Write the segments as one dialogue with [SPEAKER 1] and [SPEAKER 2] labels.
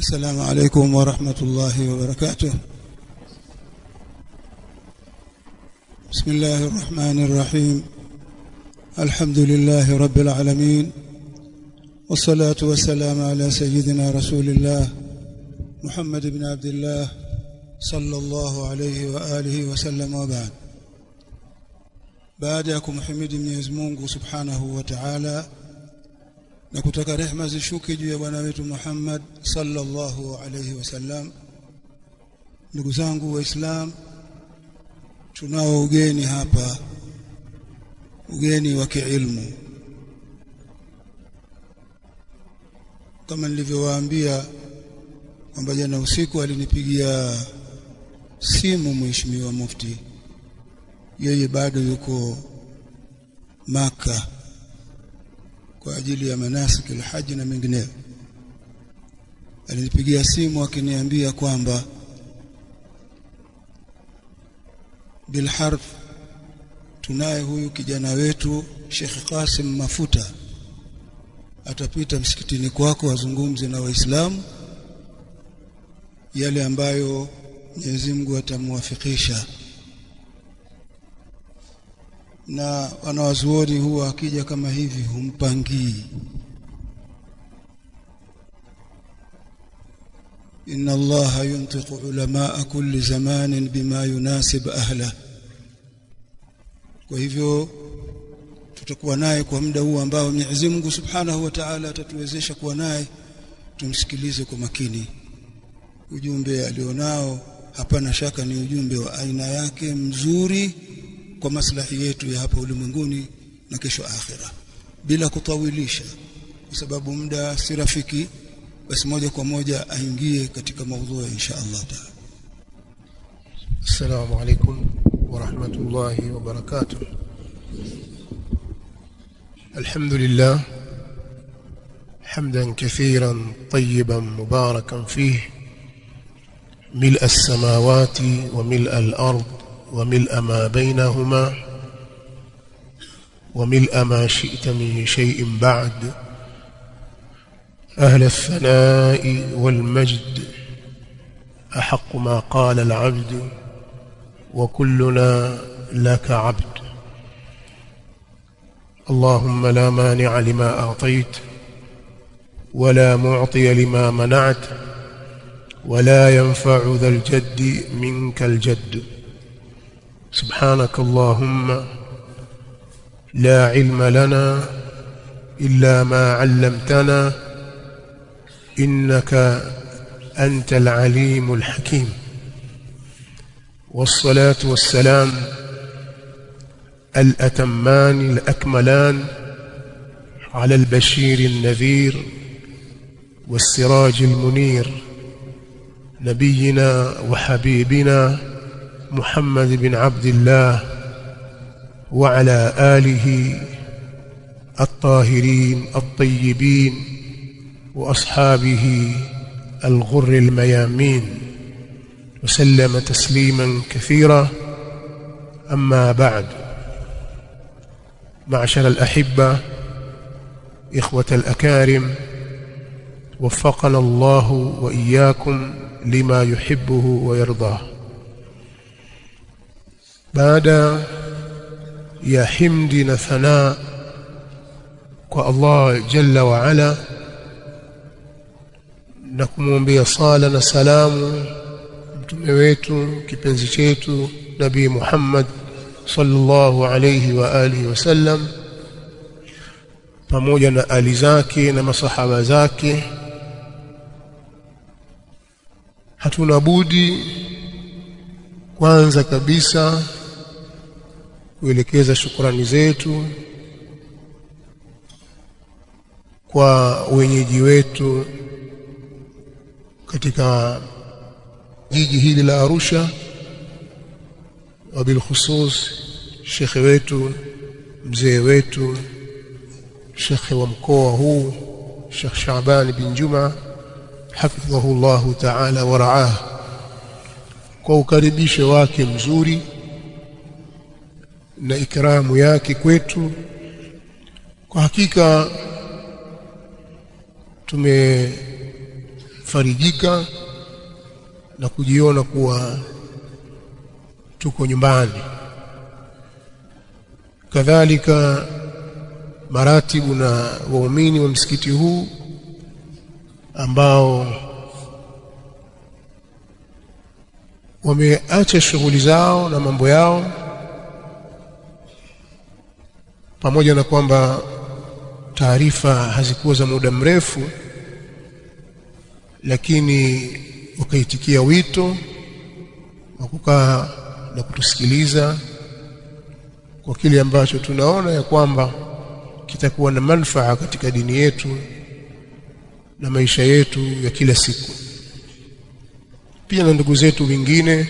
[SPEAKER 1] السلام عليكم ورحمة الله وبركاته. بسم الله الرحمن الرحيم. الحمد لله رب العالمين، والصلاة والسلام على سيدنا رسول الله محمد بن عبد الله صلى الله عليه وآله وسلم. وبعد. baada ya kumhimidi Mwenyezi Mungu Subhanahu wa Ta'ala na kutaka rehema zishuke juu ya bwana wetu Muhammad sallallahu alayhi wasallam, ndugu zangu Waislamu, tunao ugeni hapa, ugeni wa kiilmu. Kama nilivyowaambia kwamba jana usiku alinipigia simu Mheshimiwa Mufti, yeye bado yuko Maka kwa ajili ya manasik al-hajj na mengineyo. Alinipigia simu akiniambia kwamba bilharf tunaye huyu kijana wetu Sheikh Qasim Mafuta atapita msikitini kwako azungumze na Waislamu yale ambayo Mwenyezi Mungu atamwafikisha. Na wanawazuoni huwa akija kama hivi humpangii. Inna Allaha yuntiqu ulamaa kulli zamanin bima yunasib ahla. Kwa hivyo tutakuwa naye kwa muda huu ambao Mwenyezi Mungu Subhanahu wa Ta'ala atatuwezesha kuwa naye, tumsikilize kwa makini. Ujumbe alionao hapana shaka ni ujumbe wa aina yake mzuri kwa maslahi yetu ya hapa ulimwenguni na kesho akhira, bila kutawilisha kwa sababu muda si rafiki. Basi moja kwa moja aingie katika mada insha Allah Ta'ala.
[SPEAKER 2] Assalamu alaykum wa rahmatullahi wa barakatuh. Alhamdulillah hamdan kathiran tayyiban mubarakan fihi ملء السماوات وملء الأرض وملء ما بينهما وملء ما شئت من شيء بعد. أهل الثناء والمجد أحق ما قال العبد وكلنا لك عبد. اللهم لا مانع لما أعطيت ولا معطي لما منعت ولا ينفع ذا الجد منك الجد. سبحانك اللهم لا علم لنا إلا ما علمتنا إنك أنت العليم الحكيم. والصلاة والسلام الأتمان الأكملان على البشير النذير والسراج المنير نبينا وحبيبنا محمد بن عبد الله وعلى آله الطاهرين الطيبين وأصحابه الغر الميامين وسلم تسليما كثيرا. أما بعد، معشر الأحبة إخوة الأكارم، وفقنا الله وإياكم لما يحبه ويرضاه. بعد يا حمدنا ثناء الله جل وعلا nakumwombea sala na salamu mtume wetu kipenzi chetu Nabii Muhammad sallallahu alayhi wa alihi wasallam, pamoja na ali zake na masahaba zake. Hatuna budi kwanza kabisa kuelekeza shukrani zetu kwa wenyeji wetu katika jiji hili la Arusha, wabil khusus shekhe wetu, mzee wetu, shekhe wa mkoa huu Sheikh Shaaban bin Juma hafidhahu Allah ta'ala wa ra'ah, kwa ukaribisho wake mzuri na ikramu yake kwetu. Kwa hakika kufarijika na kujiona kuwa tuko nyumbani. Kadhalika maratibu na waumini wa msikiti huu ambao wameacha shughuli zao na mambo yao, pamoja na kwamba taarifa hazikuwa za muda mrefu, lakini wakaitikia wito wa kukaa na kutusikiliza kwa kile ambacho tunaona ya kwamba kitakuwa na manufaa katika dini yetu na maisha yetu ya kila siku. Pia na ndugu zetu wengine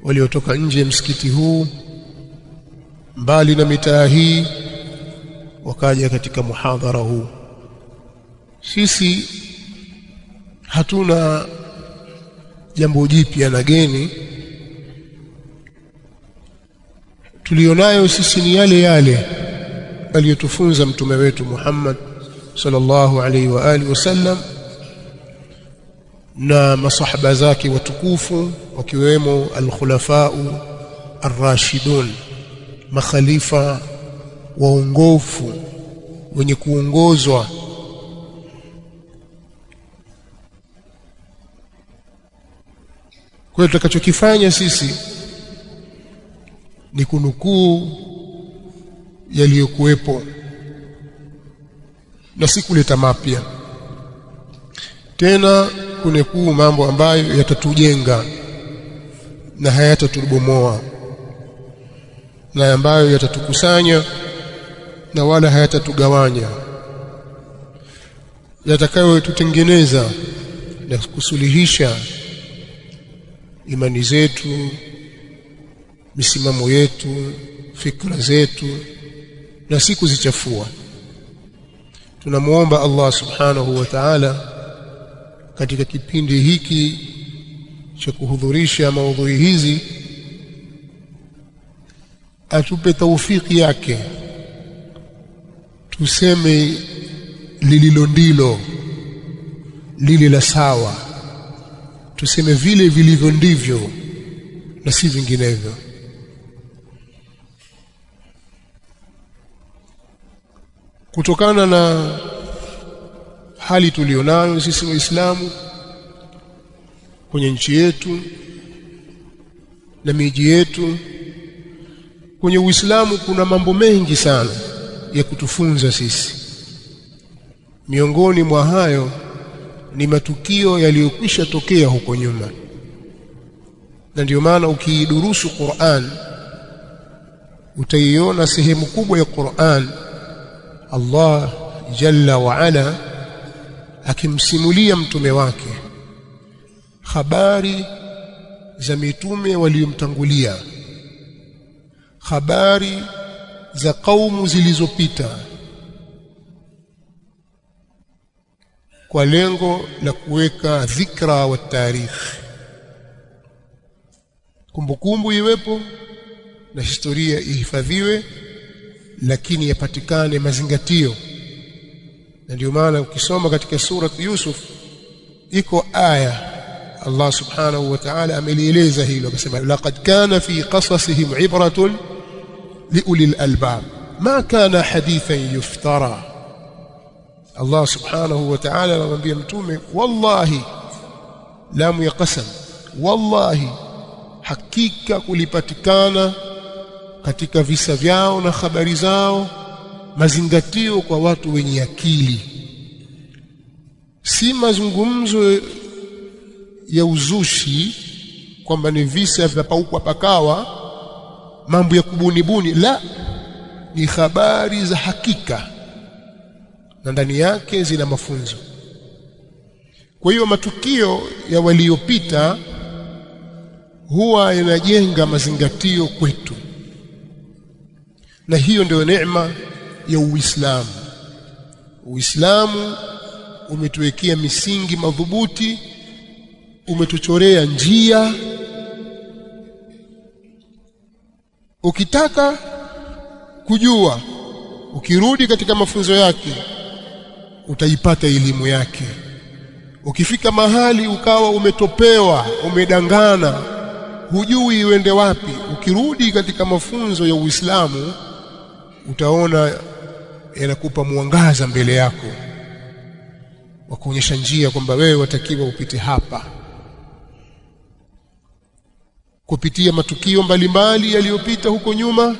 [SPEAKER 2] waliotoka nje ya msikiti huu, mbali na mitaa hii, wakaja katika muhadhara huu. Sisi hatuna jambo jipya na geni. Tulionayo sisi ni yale yale aliyotufunza mtume wetu Muhammad sallallahu alaihi wa alihi wasallam na masahaba zake watukufu, wakiwemo al-khulafa'u ar-rashidun, makhalifa waongofu wenye kuongozwa. Kwa hiyo tutakachokifanya sisi ni kunukuu yaliyokuwepo na si kuleta mapya. Tena kunukuu mambo ambayo yatatujenga na hayatatubomoa, na ambayo yatatukusanya na wala hayatatugawanya, yatakayotutengeneza na kusuluhisha imani zetu, misimamo yetu, fikra zetu, na si kuzichafua. Tunamuomba Allah subhanahu wa ta'ala katika kipindi hiki cha kuhudhurisha maudhui hizi atupe taufiki yake, tuseme lililo ndilo, lile la sawa, tuseme vile vilivyo ndivyo na si vinginevyo. Kutokana na hali tulionayo sisi Waislamu kwenye nchi yetu na miji yetu, kwenye Uislamu kuna mambo mengi sana ya kutufunza sisi. Miongoni mwa hayo ni matukio yaliyokwisha tokea huko nyuma, na ndio maana ukiidurusu Qur'an utaiona sehemu kubwa ya Qur'an Allah jalla wa ala akimsimulia mtume wake habari za mitume waliomtangulia, habari za kaumu zilizopita, kwa lengo la kuweka dhikra wa tarikh, kumbukumbu iwepo na historia ihifadhiwe, lakini yapatikane mazingatio. Na ndio maana ukisoma katika sura Yusuf iko aya Allah subhanahu wa ta'ala amelieleza hilo, akasema laqad kana fi qasasihim ibratun liulil albab ma kana hadithan yuftara. Allah subhanahu wa ta'ala anamwambia mtume, wallahi, lamu ya qasam, wallahi, hakika kulipatikana katika visa vyao na habari zao mazingatio kwa watu wenye akili, si mazungumzo ya uzushi kwamba ni visa vya paukwa pakawa, mambo ya kubunibuni, la, ni habari za hakika na ndani yake zina mafunzo. Kwa hiyo matukio ya waliopita huwa yanajenga mazingatio kwetu, na hiyo ndio neema ya Uislamu. Uislamu umetuwekea misingi madhubuti, umetuchorea njia. Ukitaka kujua, ukirudi katika mafunzo yake utaipata elimu yake. Ukifika mahali ukawa umetopewa, umedangana, hujui uende wapi, ukirudi katika mafunzo ya Uislamu utaona yanakupa mwangaza mbele yako wa kuonyesha njia kwamba wewe watakiwa upite hapa, kupitia matukio mbalimbali yaliyopita huko nyuma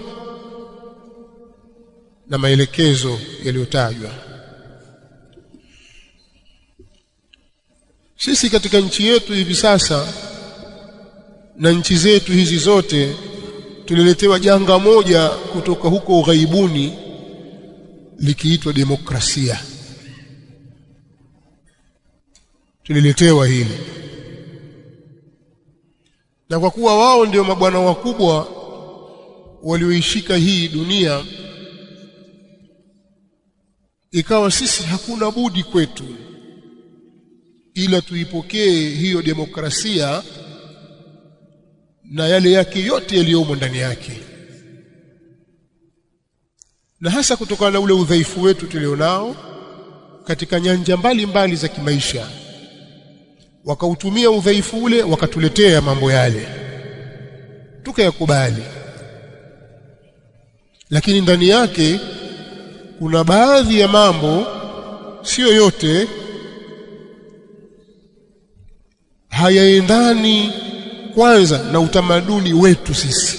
[SPEAKER 2] na maelekezo yaliyotajwa. Sisi katika nchi yetu hivi sasa na nchi zetu hizi zote tuliletewa janga moja kutoka huko ughaibuni likiitwa demokrasia. Tuliletewa hili, na kwa kuwa wao ndio mabwana wakubwa walioishika hii dunia, ikawa sisi hakuna budi kwetu ila tuipokee hiyo demokrasia na yale yake yote yaliyomo ndani yake, na hasa kutokana na ule udhaifu wetu tulionao katika nyanja mbalimbali za kimaisha. Wakautumia udhaifu ule wakatuletea mambo yale, tukayakubali. Lakini ndani yake kuna baadhi ya mambo, sio yote, hayaendani kwanza na utamaduni wetu sisi,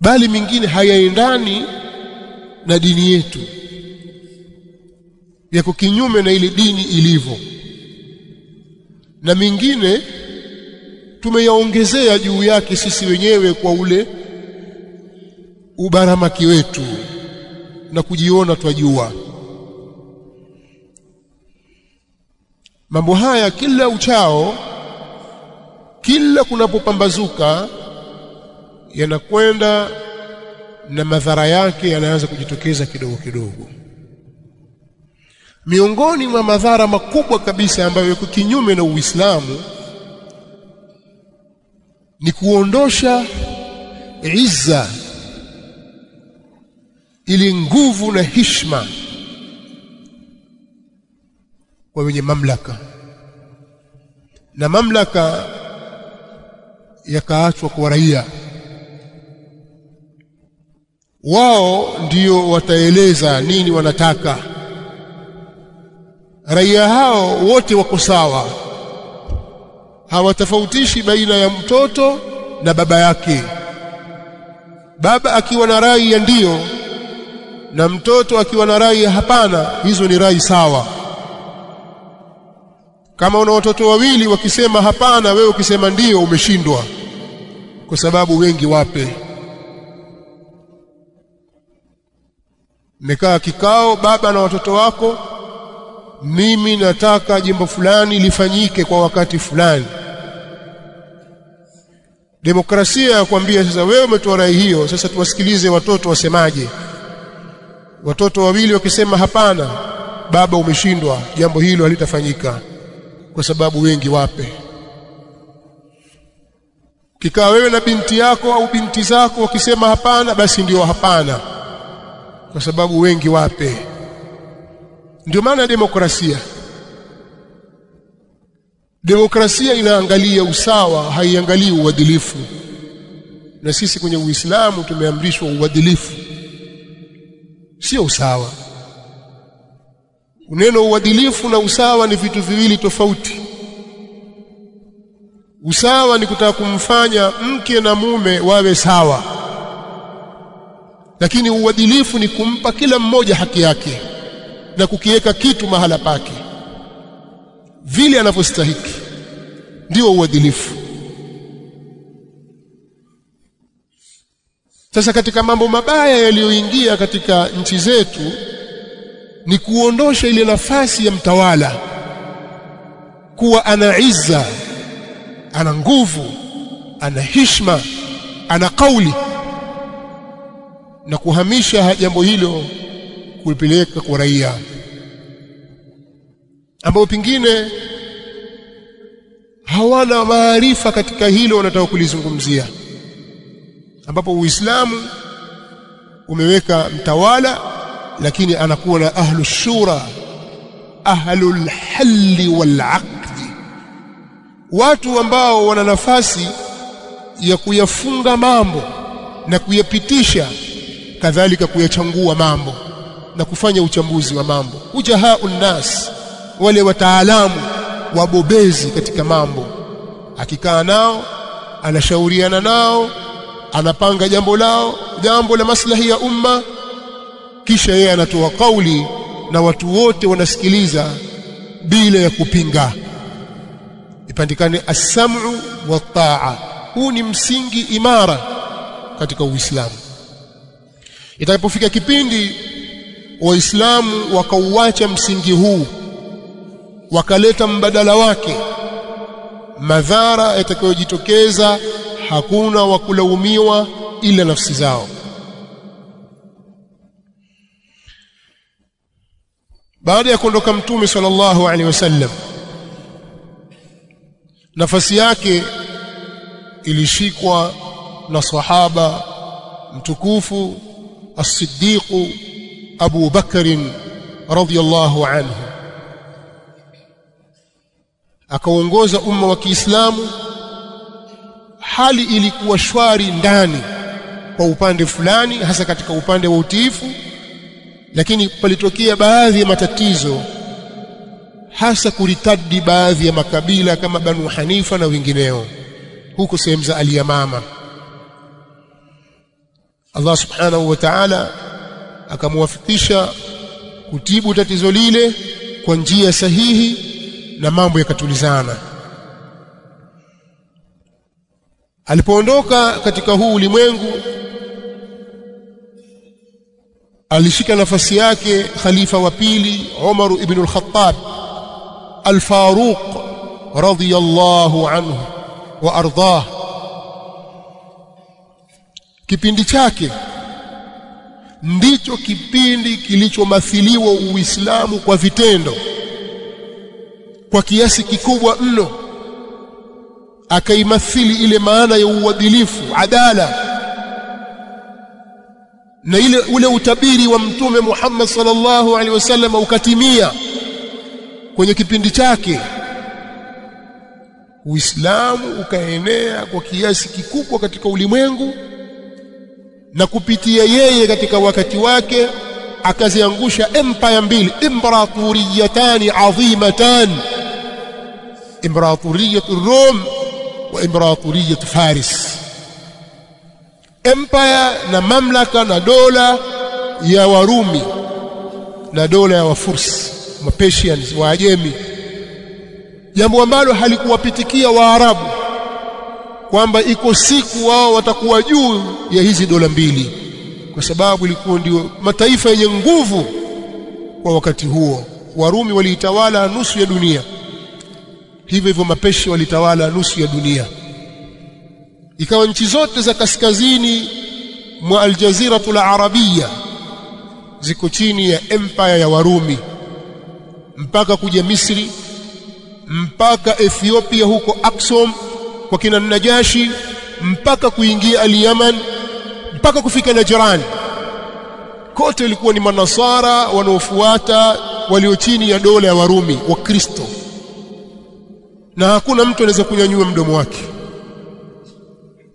[SPEAKER 2] bali mingine hayaendani na dini yetu, yako kinyume na ile dini ilivyo, na mingine tumeyaongezea juu yake sisi wenyewe kwa ule ubaramaki wetu na kujiona twajua. Mambo haya kila uchao, kila kunapopambazuka, yanakwenda na madhara yake yanaanza kujitokeza kidogo kidogo. Miongoni mwa madhara makubwa kabisa ambayo yako kinyume na Uislamu ni kuondosha izza, ili nguvu na heshima kwa wenye mamlaka, na mamlaka yakaachwa kwa raia. Wao ndio wataeleza nini wanataka. Raia hao wote wako sawa, hawatofautishi baina ya mtoto na baba yake. Baba akiwa na rai ya ndio na mtoto akiwa na rai ya hapana, hizo ni rai sawa. Kama una watoto wawili wakisema hapana, wewe ukisema ndio, umeshindwa, kwa sababu wengi wape. Mmekaa kikao, baba na watoto wako, mimi nataka jambo fulani lifanyike kwa wakati fulani. Demokrasia yakwambia sasa, wewe umetoa rai hiyo, sasa tuwasikilize watoto wasemaje. Watoto wawili wakisema hapana, baba umeshindwa, jambo hilo halitafanyika kwa sababu wengi wape. Kikaa wewe na binti yako au binti zako wakisema hapana, basi ndio hapana, kwa sababu wengi wape. Ndio maana demokrasia. Demokrasia inaangalia usawa, haiangalii uadilifu. Na sisi kwenye Uislamu tumeamrishwa uadilifu, sio usawa. Neno uadilifu na usawa ni vitu viwili tofauti. Usawa ni kutaka kumfanya mke na mume wawe sawa, lakini uadilifu ni kumpa kila mmoja haki yake na kukiweka kitu mahala pake vile anavyostahili. Ndio uadilifu. Sasa katika mambo mabaya yaliyoingia katika nchi zetu ni kuondosha ile nafasi ya mtawala kuwa ana izza, ana nguvu, ana heshima, ana kauli, na kuhamisha jambo hilo kulipeleka kwa raia ambao pengine hawana maarifa katika hilo wanataka kulizungumzia, ambapo Uislamu umeweka mtawala lakini anakuwa na ahlu shura, ahlul halli wal aqdi, watu ambao wana nafasi ya kuyafunga mambo na kuyapitisha, kadhalika kuyachangua mambo na kufanya uchambuzi wa mambo. Ujahaun nas, wale wataalamu wabobezi katika mambo, akikaa nao anashauriana nao, anapanga jambo la maslahi ya umma, kisha yeye anatoa kauli na watu wote wanasikiliza bila ya kupinga. Ipandikane as-sam'u wa ta'a. Huu ni msingi imara katika Uislamu. Itakapofika kipindi Waislamu wakauacha msingi huu, wakaleta mbadala wake, madhara yatakayojitokeza hakuna wa kulaumiwa ila nafsi zao. Baada ya kuondoka Mtume sallallahu alaihi wasallam, nafasi yake ilishikwa na sahaba mtukufu as-Siddiq Abu Bakr radhiyallahu anhu. Akaongoza umma wa Kiislamu. Hali ilikuwa shwari ndani kwa upande fulani, hasa katika upande wa utiifu, lakini palitokea baadhi ya matatizo, hasa kuritadi baadhi ya makabila kama Banu Hanifa na wengineo huko sehemu za Al-Yamama. Allah subhanahu wa ta'ala akamwafikisha kutibu tatizo lile kwa njia sahihi na mambo yakatulizana. Alipoondoka katika huu ulimwengu, alishika nafasi yake khalifa wa pili Umar ibn al-Khattab al-Faruq radiyallahu anhu wa ardhah. Kipindi chake ndicho kipindi kilichomathiliwa Uislamu kwa vitendo kwa kiasi kikubwa mno. Akaimathili ile maana ya uadilifu, adala, na ule utabiri wa Mtume Muhammad sallallahu alaihi wasallam ukatimia kwenye kipindi chake. Uislamu ukaenea kwa kiasi kikubwa katika ulimwengu, na kupitia yeye katika wakati wake akaziangusha empire mbili, imperatoriyatani adhimatan, imperatoriyatu Rom wa imperatoriyatu Faris. Empire na mamlaka na dola ya Warumi na dola ya Wafursi, Persians, Waajemi, jambo ambalo halikuwapitikia Waarabu kwamba iko siku wao watakuwa juu ya hizi dola mbili, kwa sababu ilikuwa ndio mataifa yenye nguvu kwa wakati huo. Warumi waliitawala nusu ya dunia, hivyo hivyo Mapeshi walitawala nusu ya dunia. Ikawa nchi zote za kaskazini mwa Aljaziratul Arabia ziko chini ya empire ya Warumi, mpaka kuja Misri, mpaka Ethiopia huko Aksum kwa kina Najashi, mpaka kuingia Al-Yaman, mpaka kufika Najran. Kote ilikuwa ni manasara wanaofuata walio chini ya dola ya Warumi wa Kristo, na hakuna mtu anaweza kunyanyua mdomo wake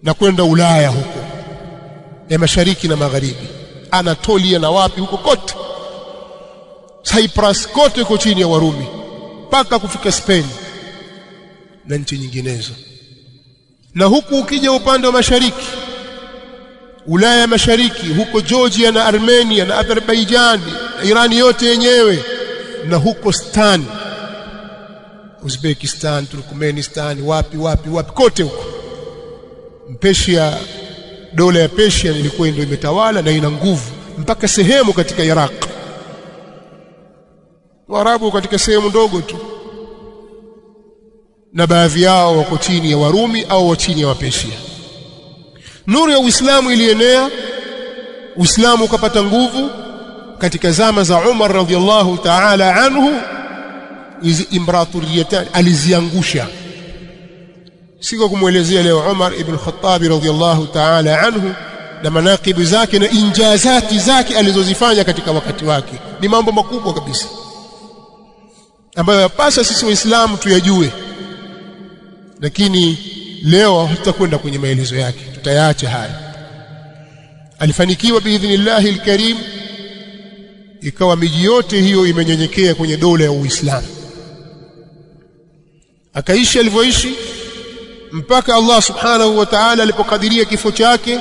[SPEAKER 2] na kwenda Ulaya huko ya mashariki na magharibi, Anatolia na wapi huko kote, Cyprus kote iko chini ya Warumi, mpaka kufika Spain na nchi nyinginezo. Na huku ukija upande wa mashariki, Ulaya mashariki, huko Georgia na Armenia na Azerbaijan, Irani yote yenyewe, na huko Stan, Uzbekistan, Turkmenistan, wapi kote huko. Persia, dola ya Persia ilikuwa ndio imetawala na ina nguvu mpaka sehemu katika Iraq. Waarabu katika sehemu ndogo tu, na baadhi yao wako chini ya Warumi au chini ya Wapersia. Nuru ya Uislamu ilienea, Uislamu ukapata nguvu katika zama za Umar radhiallahu ta'ala anhu. Hizi imperatoriyatani aliziangusha. Siko kumuelezea leo Umar ibn Khattab radhiallahu ta'ala anhu na manaqibu zake na injazati zake alizozifanya katika wakati wake, ni mambo makubwa kabisa. ambayo yapasa sisi waislamu tuyajue, lakini leo tutakwenda kwenye maelezo yake, tutayaacha haya. Alifanikiwa biidhnillahi alkarim, ikawa miji yote hiyo imenyenyekea kwenye dola ya Uislamu, akaishi alivyoishi mpaka Allah subhanahu wa ta'ala alipokadiria kifo chake,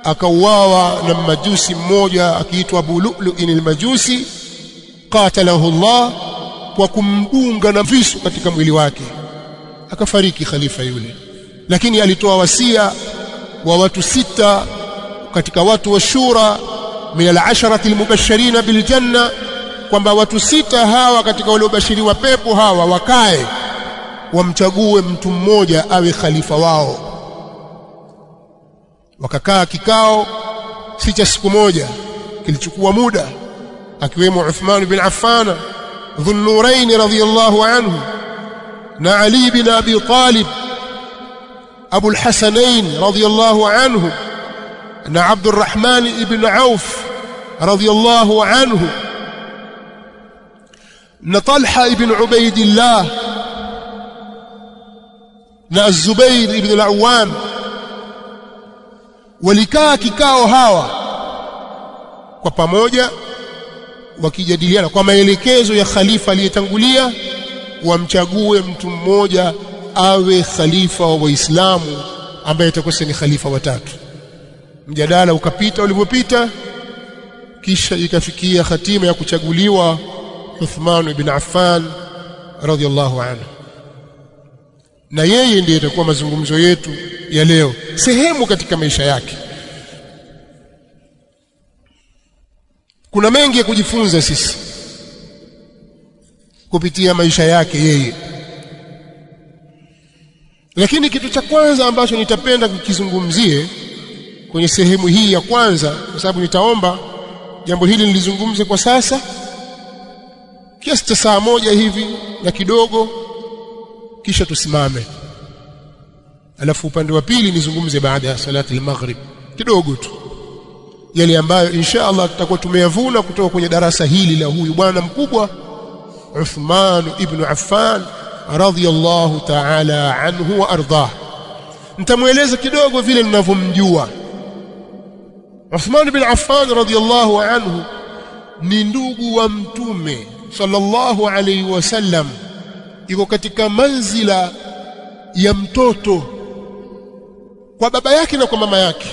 [SPEAKER 2] akauawa na majusi mmoja akiitwa Abu Lu'lu'in al-Majusi, qatalahu Allah, kwa kumdunga na visu katika mwili wake, akafariki khalifa yule. Lakini alitoa wasia wa watu 6 katika watu wa shura min al-asharati al-mubashirin bil janna, kwamba watu 6 hawa katika wale waliobashiriwa pepo hawa wakae wamchague mtu mmoja awe khalifa wao. Wakakaa kikao si cha siku moja, kilichukua muda, akiwemo Uthman bin Affan Dhunnurain radhiyallahu anhu na Ali bin Abi Talib Abu al-Hasanain radhiyallahu anhu na Abdurrahman ibn Auf radhiyallahu anhu na Talha ibn Ubaidillah na Az-Zubair ibn al-Awwam. Walikaa kikao hawa kwa pamoja wakijadiliana kwa maelekezo ya khalifa aliyetangulia, wamchague mtu mmoja awe khalifa wa Waislamu ambaye atakuwa ni khalifa wa 3. Mjadala ukapita ulivyopita, kisha ikafikia hatima ya kuchaguliwa Uthman ibn Affan radhiyallahu anhu, na yeye ndiye itakuwa mazungumzo yetu ya leo, sehemu katika maisha yake. Kuna mengi ya kujifunza sisi kupitia maisha yake yeye, lakini kitu cha kwanza ambacho nitapenda kukizungumzie kwenye sehemu hii ya kwanza, kwa sababu nitaomba jambo hili nilizungumze kwa sasa kiasi cha saa moja hivi na kidogo, kisha tusimame, alafu upande wa pili nizungumze baada ya salati al-maghrib kidogo tu yale ambayo insha Allah tutakuwa tumeyavuna kutoka kwenye darasa hili la huyu bwana mkubwa Uthman ibn Affan radhiyallahu ta'ala anhu wa ardhah. Nitamueleza kidogo vile ninavyomjua Uthman ibn Affan radhiyallahu anhu. Ni ndugu wa Mtume sallallahu alayhi wasallam, yuko katika manzila ya mtoto kwa baba yake na kwa mama yake.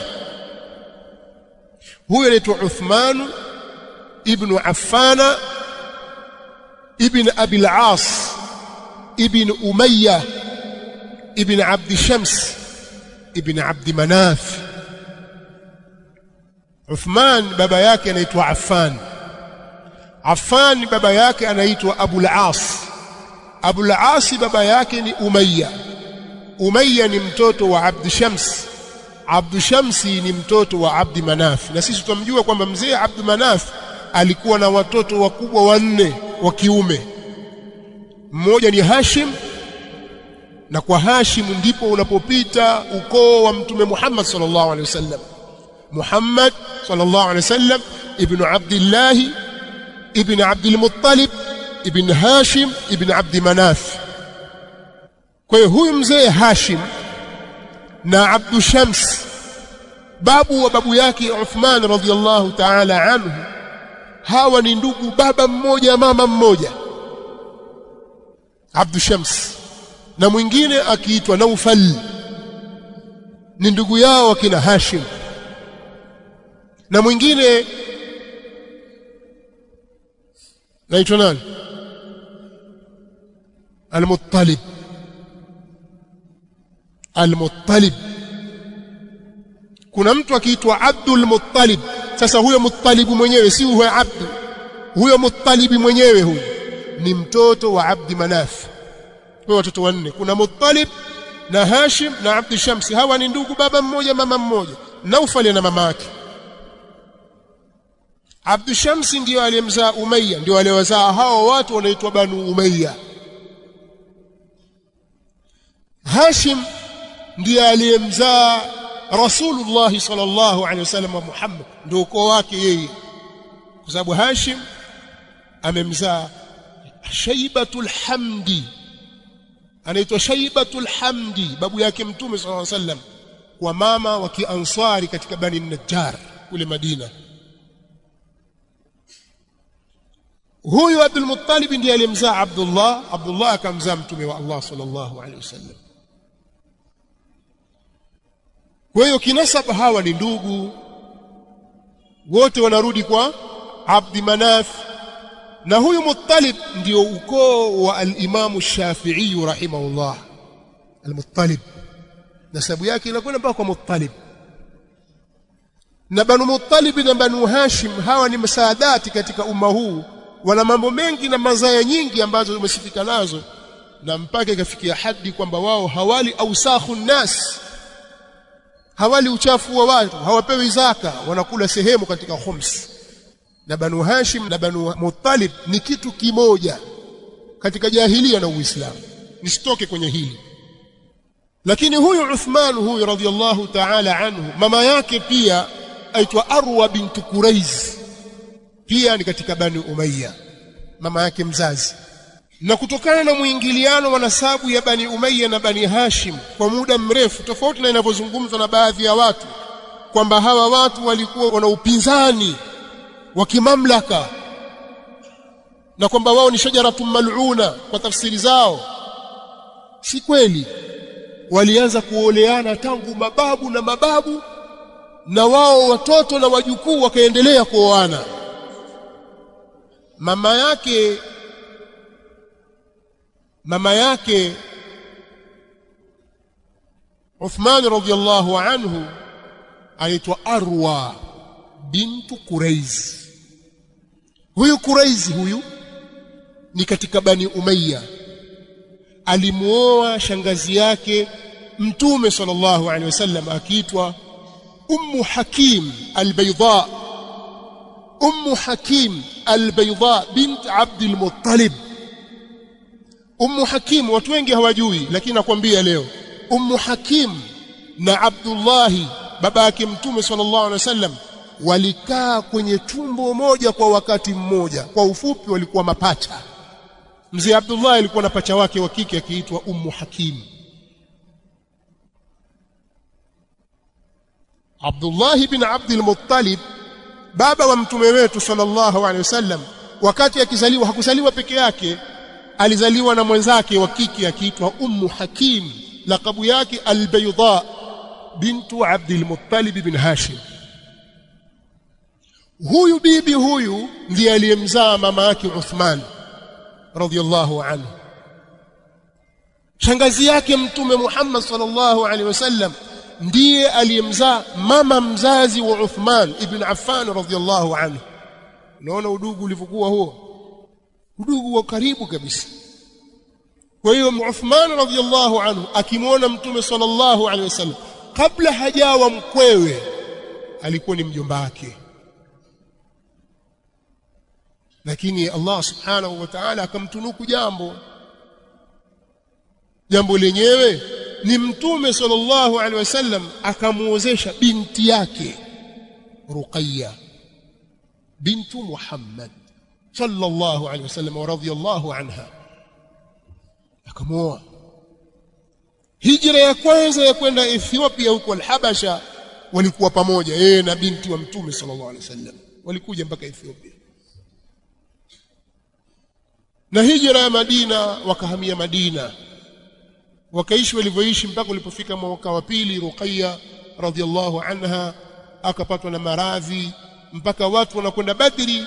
[SPEAKER 2] Huyo anaitwa Uthman ibn Affan ibn Abi al-As ibn Umayyah ibn Abd Shams ibn Abd Manaf. Uthman baba yake anaitwa Affan. Affan baba yake anaitwa Abu al-As. Abu al-As baba yake ni Umayyah. Umayyah ni mtoto wa Abd Shams. Abd Shamsi ni mtoto wa Abd Manaf. Na sisi tutamjua kwamba mzee Abd Manaf alikuwa na watoto wakubwa 4 wa kiume. Mmoja ni Hashim, na kwa Hashim ndipo unapopita ukoo wa Mtume Muhammad sallallahu alaihi wasallam. Muhammad sallallahu alaihi wasallam ibn Abdullah ibn Abdul Muttalib ibn Hashim ibn Abd Manaf. Kwa hiyo huyu mzee Hashim na Abd Shams babu wa babu yake Uthman radhiyallahu ta'ala anhu, hawa ni ndugu baba mmoja mama mmoja. Abd Shams na mwingine akiitwa Naufal ni ndugu yao akina Hashim, na mwingine naitwa nani? Al-Muttalib. Al-Muttalib. Kuna mtu akiitwa Abdul Muttalib. Sasa huyo Muttalib mwenyewe si huyo Abdu, huyo Muttalib mwenyewe huyo ni mtoto wa Abd Manaf. Kwa watoto 4, kuna Muttalib na Hashim na Abd Shams. Hawa ni ndugu baba mmoja mama mmoja. Naufal na mama yake. Abd Shams ndio aliyemzaa Umayyah, ndio aliwazaa hao watu wanaitwa Banu Umayyah. Hashim ndiye aliyemzaa Rasulullah sallallahu alaihi wasallam wa Muhammad, ndio ukoo wake yeye, kwa sababu Hashim amemzaa Shaibatul Hamdi, anaitwa Shaibatul Hamdi, babu yake Mtume sallallahu alaihi wasallam, kwa mama wa Kiansari katika Bani Najjar kule Madina. Huyu Abdul Muttalib ndiye alimzaa Abdullah, Abdullah akamzaa Mtume wa Allah sallallahu alaihi wasallam. Kwa hiyo kinasab hawa ni ndugu, wote wanarudi kwa Abdi Manaf, na huyu Muttalib ndio ukoo wa al-Imam Shafi'i rahimahullah. Al-Muttalib nasabu yake inakwenda mpaka kwa Muttalib, na Banu Muttalib na Banu Hashim hawa ni masaadati katika umma huu, wana mambo mengi na mazaya nyingi ambazo umesifika nazo, na mpaka ikafikia hadi kwamba wao hawali ausakhu nas, hawali uchafu wa watu, hawapewi zaka, wanakula sehemu katika khums. Na Banu Hashim na Banu Muttalib ni kitu kimoja katika jahilia na Uislamu, nisitoke kwenye hili. Lakini huyu Uthman huyu radhiyallahu ta'ala anhu, mama yake pia aitwa Arwa bint Quraiz, pia ni katika Bani Umayya, mama yake mzazi. Na kutokana na muingiliano wa nasabu ya Bani Umayya na Bani Hashim kwa muda mrefu, tofauti na inavyozungumzwa na baadhi ya watu kwamba hawa watu walikuwa wana upinzani wa kimamlaka na kwamba wao ni shajaratun mal'una kwa tafsiri zao, si kweli. Walianza kuoleana tangu mababu na mababu, na wao watoto na wajukuu wakaendelea kuoana. mama yake Uthman radhiyallahu anhu anaitwa Arwa bintu Quraiz. Huyu Quraiz huyu ni katika Bani Umayya, alimuoa shangazi yake Mtume sallallahu alaihi wasallam akiitwa Ummu Hakim al-Bayda, Ummu Hakim al-Bayda bint Abdul Muttalib. Ummu Hakim watu wengi hawajui, lakini nakwambia leo Ummu Hakim na Abdullah baba yake Mtume sallallahu alaihi wasallam walikaa kwenye tumbo moja kwa wakati mmoja. Kwa ufupi walikuwa mapacha. Mzee Abdullah alikuwa na pacha wake wa kike akiitwa Ummu Hakim. Abdullah ibn Abdul Muttalib baba wa mtume wetu sallallahu alaihi wasallam, wakati akizaliwa hakuzaliwa peke yake, alizaliwa na mwenzake wa kike akiitwa Ummu Hakim, lakabu yake al-Bayda bintu Abdul Muttalib ibn Hashim. Huyu bibi huyu ndiye aliyemzaa mama yake Uthman radhiyallahu anhu. Shangazi yake Mtume Muhammad sallallahu alaihi wasallam ndiye aliyemzaa mama mzazi wa Uthman ibn Affan radhiyallahu anhu. Unaona udugu ulivyokuwa huo, udugu wa karibu kabisa. Kwa hiyo Uthman radhiyallahu anhu akimwona Mtume sallallahu alaihi wasallam kabla hajawa mkwewe alikuwa ni mjomba wake, lakini Allah subhanahu wa ta'ala akamtunuku jambo lenyewe ni Mtume sallallahu alaihi wasallam akamuozesha binti yake Ruqayya bintu Muhammad sallallahu alaihi wasallam wa radhiyallahu anha, akamuoa. Hijra ya kwanza ya kwenda Ethiopia huko al-Habasha walikuwa pamoja, yeye na binti wa Mtume sallallahu alaihi wasallam walikuja mpaka Ethiopia. Na hijra ya Madina wakahamia Madina, wakaishi walivyoishi mpaka ulipofika mwaka wa pili. Ruqayya radhiyallahu anha akapatwa na maradhi mpaka watu wanakwenda Badri.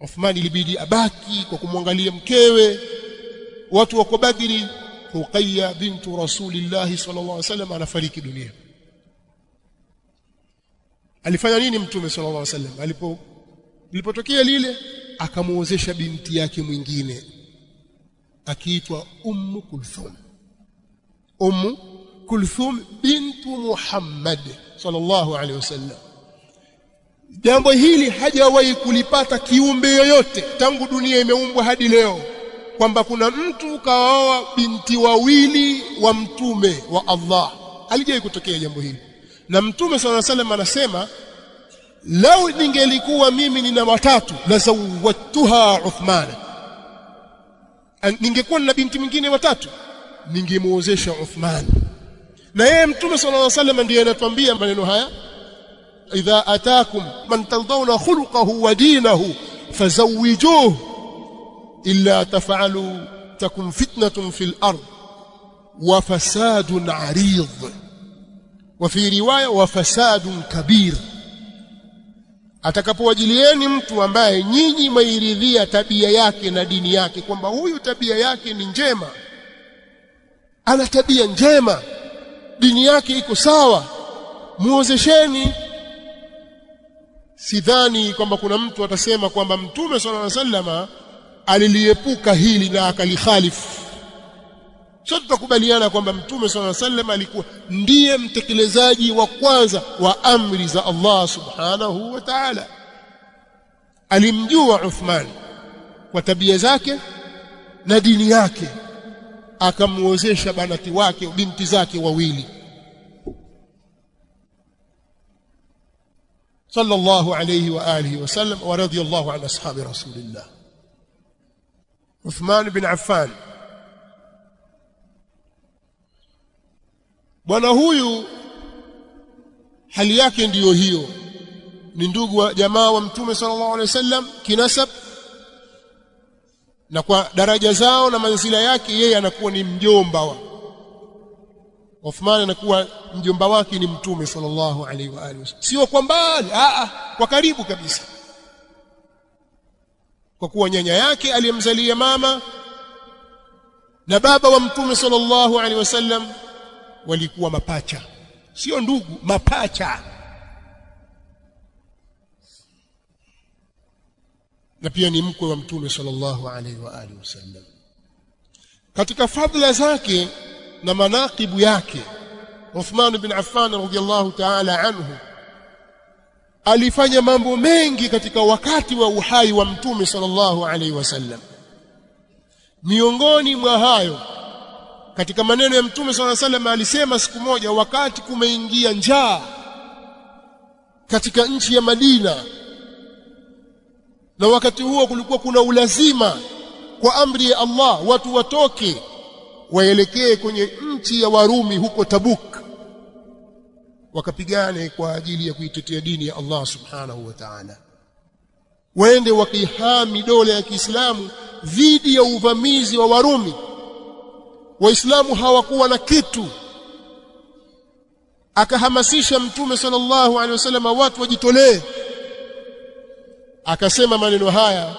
[SPEAKER 2] Uthman ilibidi abaki kwa kumwangalia mkewe, watu wako Badri. Ruqayya bintu Rasulillah sallallahu alaihi wasallam anafariki dunia. Alifanya nini Mtume sallallahu alaihi wasallam? Lilipotokea lile, akamuozesha binti yake mwingine akiitwa Ummu Kulthum. Ummu Kulthum bintu Muhammad sallallahu alaihi wasallam. Jambo hili hajawahi kulipata kiumbe yoyote tangu dunia imeumbwa hadi leo, kwamba kuna mtu kaoa binti wawili wa mtume wa Allah. Halijawahi kutokea jambo hili. Na Mtume sallallahu alaihi wasallam anasema, lau ningelikuwa mimi nina watatu la zawwatuha Uthman, ningekuwa na binti mwingine watatu ningemuozesha Uthman. Na yeye Mtume sallallahu alaihi wasallam ndiye anatuambia maneno haya, idha ataakum man tardawna khuluquhu wa dinahu fazawwijuhu illa taf'alu takun fitnatun fil ard wa fasadun 'arid wa fi riwaya wa fasadun kabir. Atakapowajilieni mtu ambaye nyinyi mairidhia tabia yake na dini yake, kwamba huyu tabia yake ni njema, ana tabia njema, dini yake iko sawa, muozesheni. Sidhani kwamba kuna mtu atasema kwamba Mtume sallallahu alaihi wasallam aliliepuka hili na akalikhalifu. Sote tutakubaliana kwamba Mtume sallallahu alaihi wasallam alikuwa ndiye mtekelezaji wa kwanza wa amri za Allah subhanahu wa ta'ala. Alimjua Uthman kwa tabia zake na dini yake, akamuozesha banati wake, binti zake wawili. Sallallahu alayhi wa alihi wa sallam wa radiyallahu an ashabi rasulillah. Uthman bin Affan, bwana huyu hali yake ndiyo hiyo, ni ndugu wa jamaa wa Mtume sallallahu alaihi wasallam kinasab, na kwa daraja zao na manzila yake yeye anakuwa ni mjomba wa Uthman, anakuwa mjomba wake ni Mtume sallallahu alaihi wa alihi wasallam, sio kwa mbali, kwa karibu kabisa, kwa kuwa nyanya yake aliyemzalia mama na baba wa Mtume sallallahu alaihi wasallam walikuwa mapacha, sio ndugu, mapacha. Na pia ni mkwe wa Mtume sallallahu alaihi wa alihi wasallam. Katika fadhila zake na manaqibu yake, Uthman bin Affan radhiyallahu ta'ala anhu alifanya mambo mengi katika wakati wa uhai wa Mtume sallallahu alaihi wasallam. Miongoni mwa hayo, katika maneno ya Mtume sallallahu alaihi wasallam alisema siku moja, wakati kumeingia njaa katika nchi ya Madina, na wakati huo kulikuwa kuna ulazima kwa amri ya Allah watu watoke waelekee kwenye nchi ya Warumi huko Tabuk, wakapigane kwa ajili ya kuitetea dini ya Allah subhanahu wa ta'ala, waende wakihami dola ya Kiislamu dhidi ya uvamizi wa Warumi. Waislamu hawakuwa na kitu. Akahamasisha Mtume sallallahu alaihi wasallam watu wajitolee, akasema maneno haya,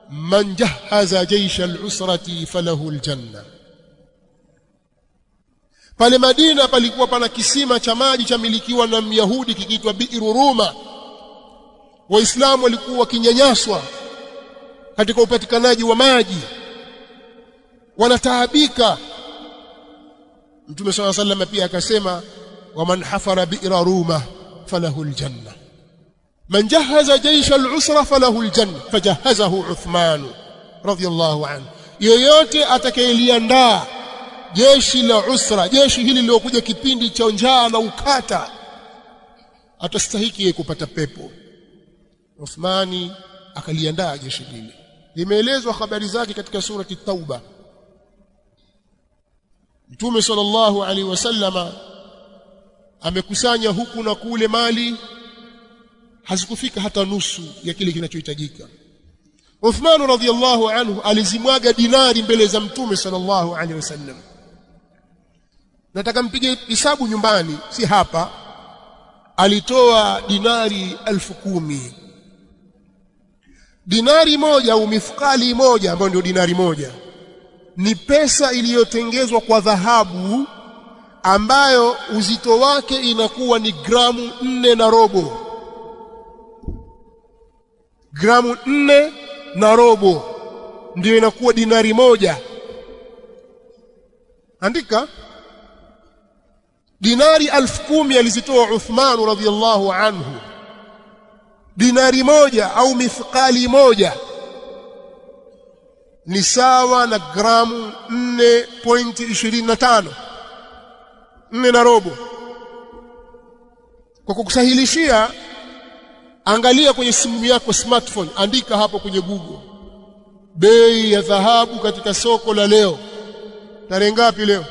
[SPEAKER 2] man jahaza jaysha al-usrati falahu al-janna. Pale Madina palikuwa pana kisima cha maji cha milikiwa na Myahudi kikiitwa Bi'ru Ruma. Waislamu walikuwa wakinyanyaswa katika upatikanaji wa maji, wanataabika. Mtume sallallahu alaihi wasallam pia akasema, wa man hafara bi'ra Ruma falahu al-janna, man jahaza jaysha al-usra falahu al-janna, fajahazahu Uthman radhiyallahu anhu. Yoyote atakayeliandaa jeshi la usra, jeshi hili lilokuja kipindi cha njaa na ukata, atastahiki kupata pepo. Uthmani akaliandaa jeshi hili. Limeelezwa habari zake katika surati Tauba. Mtume sallallahu alaihi wasallama amekusanya huku na kule mali, hazikufika hata nusu ya kile kinachohitajika. Uthman radhiyallahu anhu alizimwaga dinari mbele za Mtume sallallahu alaihi wasallam. Nataka mpige hesabu nyumbani, si hapa. Alitoa dinari 10,000. Dinari moja au mifukali moja, ambayo ndio dinari moja, ni pesa iliyotengezwa kwa dhahabu, ambayo uzito wake inakuwa ni gramu 4 na robo. Gramu 4 na robo ndio inakuwa dinari moja. Andika, dinari 10,000 alizitoa Uthman radhiyallahu anhu. Dinari moja au mithqali moja ni sawa na gramu 4.25, 4 na robo. Kwa kukusahilishia, angalia kwenye simu yako smartphone, andika hapo kwenye Google bei ya dhahabu katika soko la leo, tarehe ngapi leo?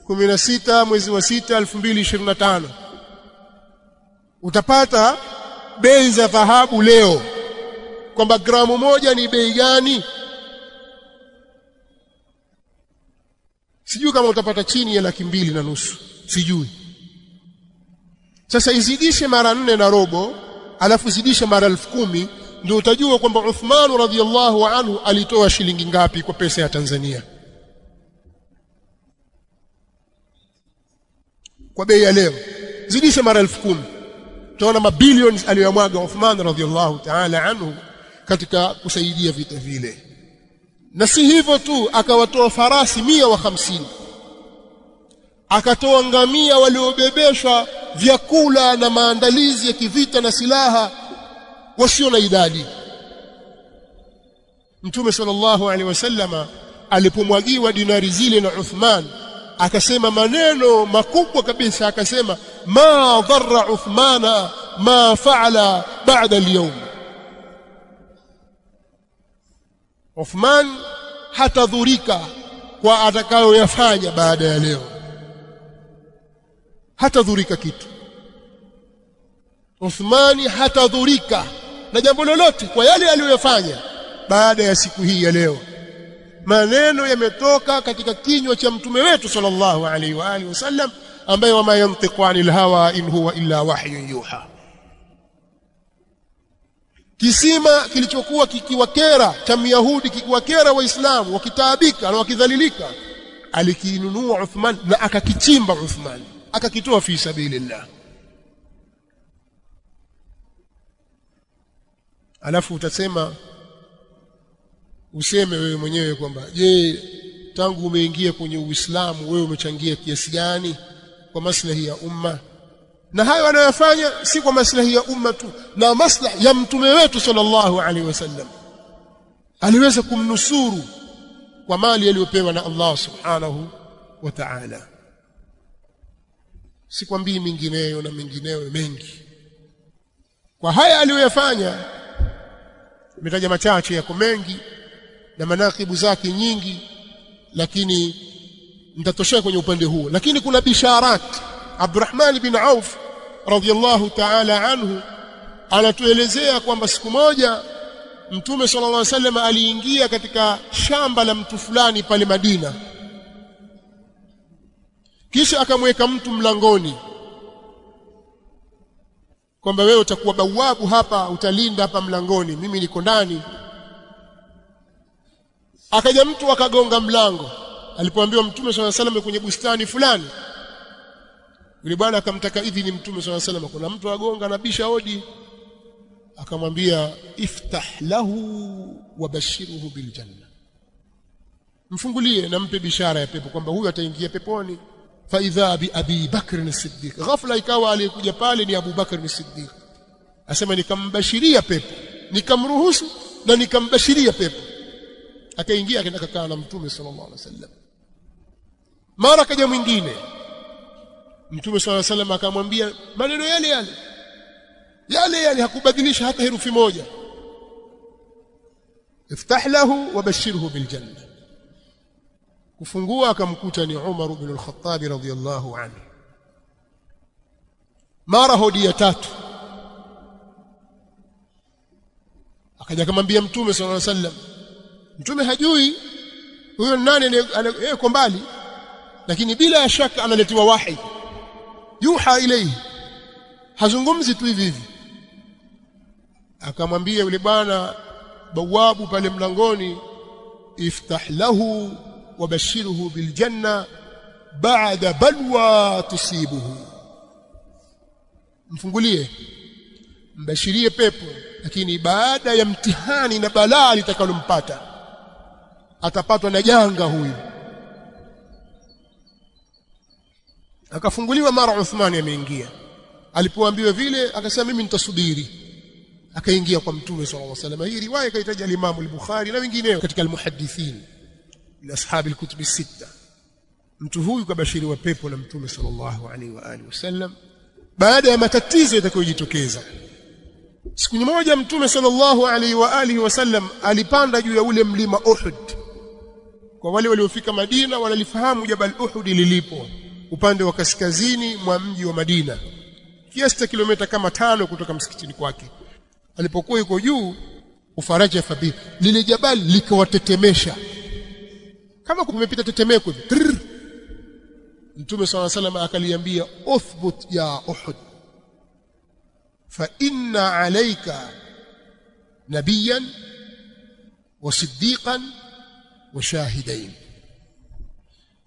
[SPEAKER 2] 16 mwezi wa 6 2025, utapata bei za dhahabu leo kwamba gramu moja ni bei gani. Sijui kama utapata chini ya 2.5, sijui. Sasa izidishe mara 4 na robo, alafu zidisha mara 10,000, ndio utajua kwamba Uthman radhiyallahu anhu alitoa shilingi ngapi kwa pesa ya Tanzania kwa bei ya leo. Zidisha mara 10,000, utaona mabilioni aliyomwaga Uthman radhiyallahu ta'ala anhu katika kusaidia vita vile. Na si hivyo tu, akawatoa farasi 150, akatoa ngamia waliobebeshwa vyakula na maandalizi ya kivita na silaha wasio na idadi. Mtume sallallahu alaihi wasallama alipomwagiwa dinari zile na Uthman, akasema maneno makubwa kabisa, akasema ma dharra Uthmana ma fa'ala ba'da al-yawm. Uthman hatadhurika kwa atakayoyafanya baada ya leo, hatadhurika kitu. Uthmani hatadhurika na jambo lolote kwa yale aliyofanya baada ya siku hii ya leo. Maneno yametoka katika kinywa cha mtume wetu sallallahu alaihi wa alihi wasallam, ambaye wama yantiqu anil hawa in huwa illa wahyun yuha. Kisima kilichokuwa kikiwakera cha Myahudi, kikiwakera Waislamu wakitaabika na wakidhalilika, alikinunua Uthman na akakichimba Uthman, akakitoa fi sabilillah. Alafu utasema, useme wewe mwenyewe kwamba je, tangu umeingia kwenye Uislamu wewe umechangia kiasi gani kwa maslahi ya umma? Na hayo anayofanya si kwa maslahi ya umma tu, na maslahi ya mtume wetu sallallahu alaihi wasallam. Aliweza kumnusuru kwa mali aliyopewa na Allah subhanahu wa ta'ala. Sikwambii mingineyo na mingineyo mengi. Kwa haya aliyoyafanya, nimetaja machache, yako mengi na manakibu zake nyingi, lakini nitatoshea kwenye upande huo. Lakini kuna bisharat. Abdurrahman bin Auf radhiyallahu ta'ala anhu anatuelezea kwamba siku moja Mtume sallallahu alaihi wasallam aliingia katika shamba la mtu fulani pale Madina, kisha akamweka mtu mlangoni kwamba wewe utakuwa bawabu hapa, utalinda hapa mlangoni, mimi niko ndani. Akaja mtu akagonga mlango. Alipoambiwa Mtume sallallahu alaihi wasallam kwenye bustani fulani, yule bwana akamtaka idhini Mtume sallallahu alaihi wasallam, kuna mtu agonga na bisha hodi. Akamwambia iftah lahu wabashiruhu bil janna, mfungulie na mpe bishara ya pepo kwamba huyu ataingia peponi. Fa idha bi Abi Bakr as-Siddiq, ghafla ikawa aliyekuja pale ni Abu Bakr as-Siddiq. Asema nikambashiria pepo, nikamruhusu na nikambashiria pepo. Akaingia akaenda kukaa na Mtume sallallahu alaihi wasallam. Mara kaja mwingine, Mtume sallallahu alaihi wasallam akamwambia maneno yale yale, hakubadilisha hata herufi moja. Iftah lahu wabashirhu bil janna. Kufungua akamkuta ni Umar ibn al-Khattab radhiyallahu anhu. Mara hodi ya tatu akaja akamwambia Mtume sallallahu alaihi wasallam. Mtume hajui huyo nani, yuko mbali, lakini bila shaka analetiwa wahi, yuha ilayhi, hazungumzi tu hivi hivi. Akamwambia yule bwana bawabu pale mlangoni, iftah lahu wabashirhu bil janna ba'da balwa tusibuhu, mfungulie, mbashirie pepo, lakini baada ya mtihani na balaa litakalompata, atapatwa na janga huyu. Akafunguliwa mara Uthman ameingia. Alipoambiwa vile akasema mimi nitasubiri. Akaingia kwa Mtume sallallahu alaihi wasallam. Hii riwaya kaitaja al-Imam al-Bukhari na wengineo katika al-muhaddithin min ashabi al-kutub as-sitta. Mtu huyu kabashiriwa pepo na Mtume sallallahu alaihi wa alihi wasallam baada ya matatizo yatakayojitokeza. Siku moja Mtume sallallahu alaihi wa alihi wasallam alipanda juu ya ule mlima Uhud. Kwa wale waliofika Madina wanalifahamu Jabal Uhud lilipo upande wa kaskazini mwa mji wa Madina, kiasi cha kilomita kama 5 kutoka msikitini kwake. Alipokuwa yuko juu, ufaraja fabi, lile jabali likawatetemesha kama kumepita tetemeko hivi. Mtume sallallahu alaihi wasallam akaliambia, uthbut ya Uhud, fa inna alayka nabiyan wa siddiqan wa shahidain,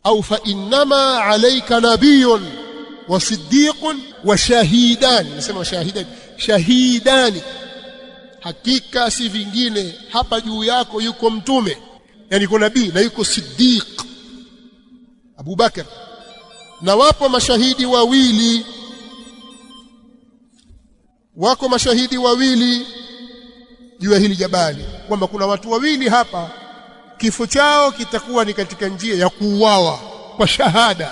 [SPEAKER 2] au fa innama alayka nabiyyun wa siddiqun wa shahidan. Nasema shahidan, shahidani, hakika si vingine hapa juu yako yuko mtume, yani yuko nabii na yuko siddiq Abu Bakar, na wapo mashahidi wawili, wako mashahidi wawili juu ya hili jabali, kwamba kuna watu wawili hapa kifo chao kitakuwa ni katika njia ya kuuawa kwa shahada.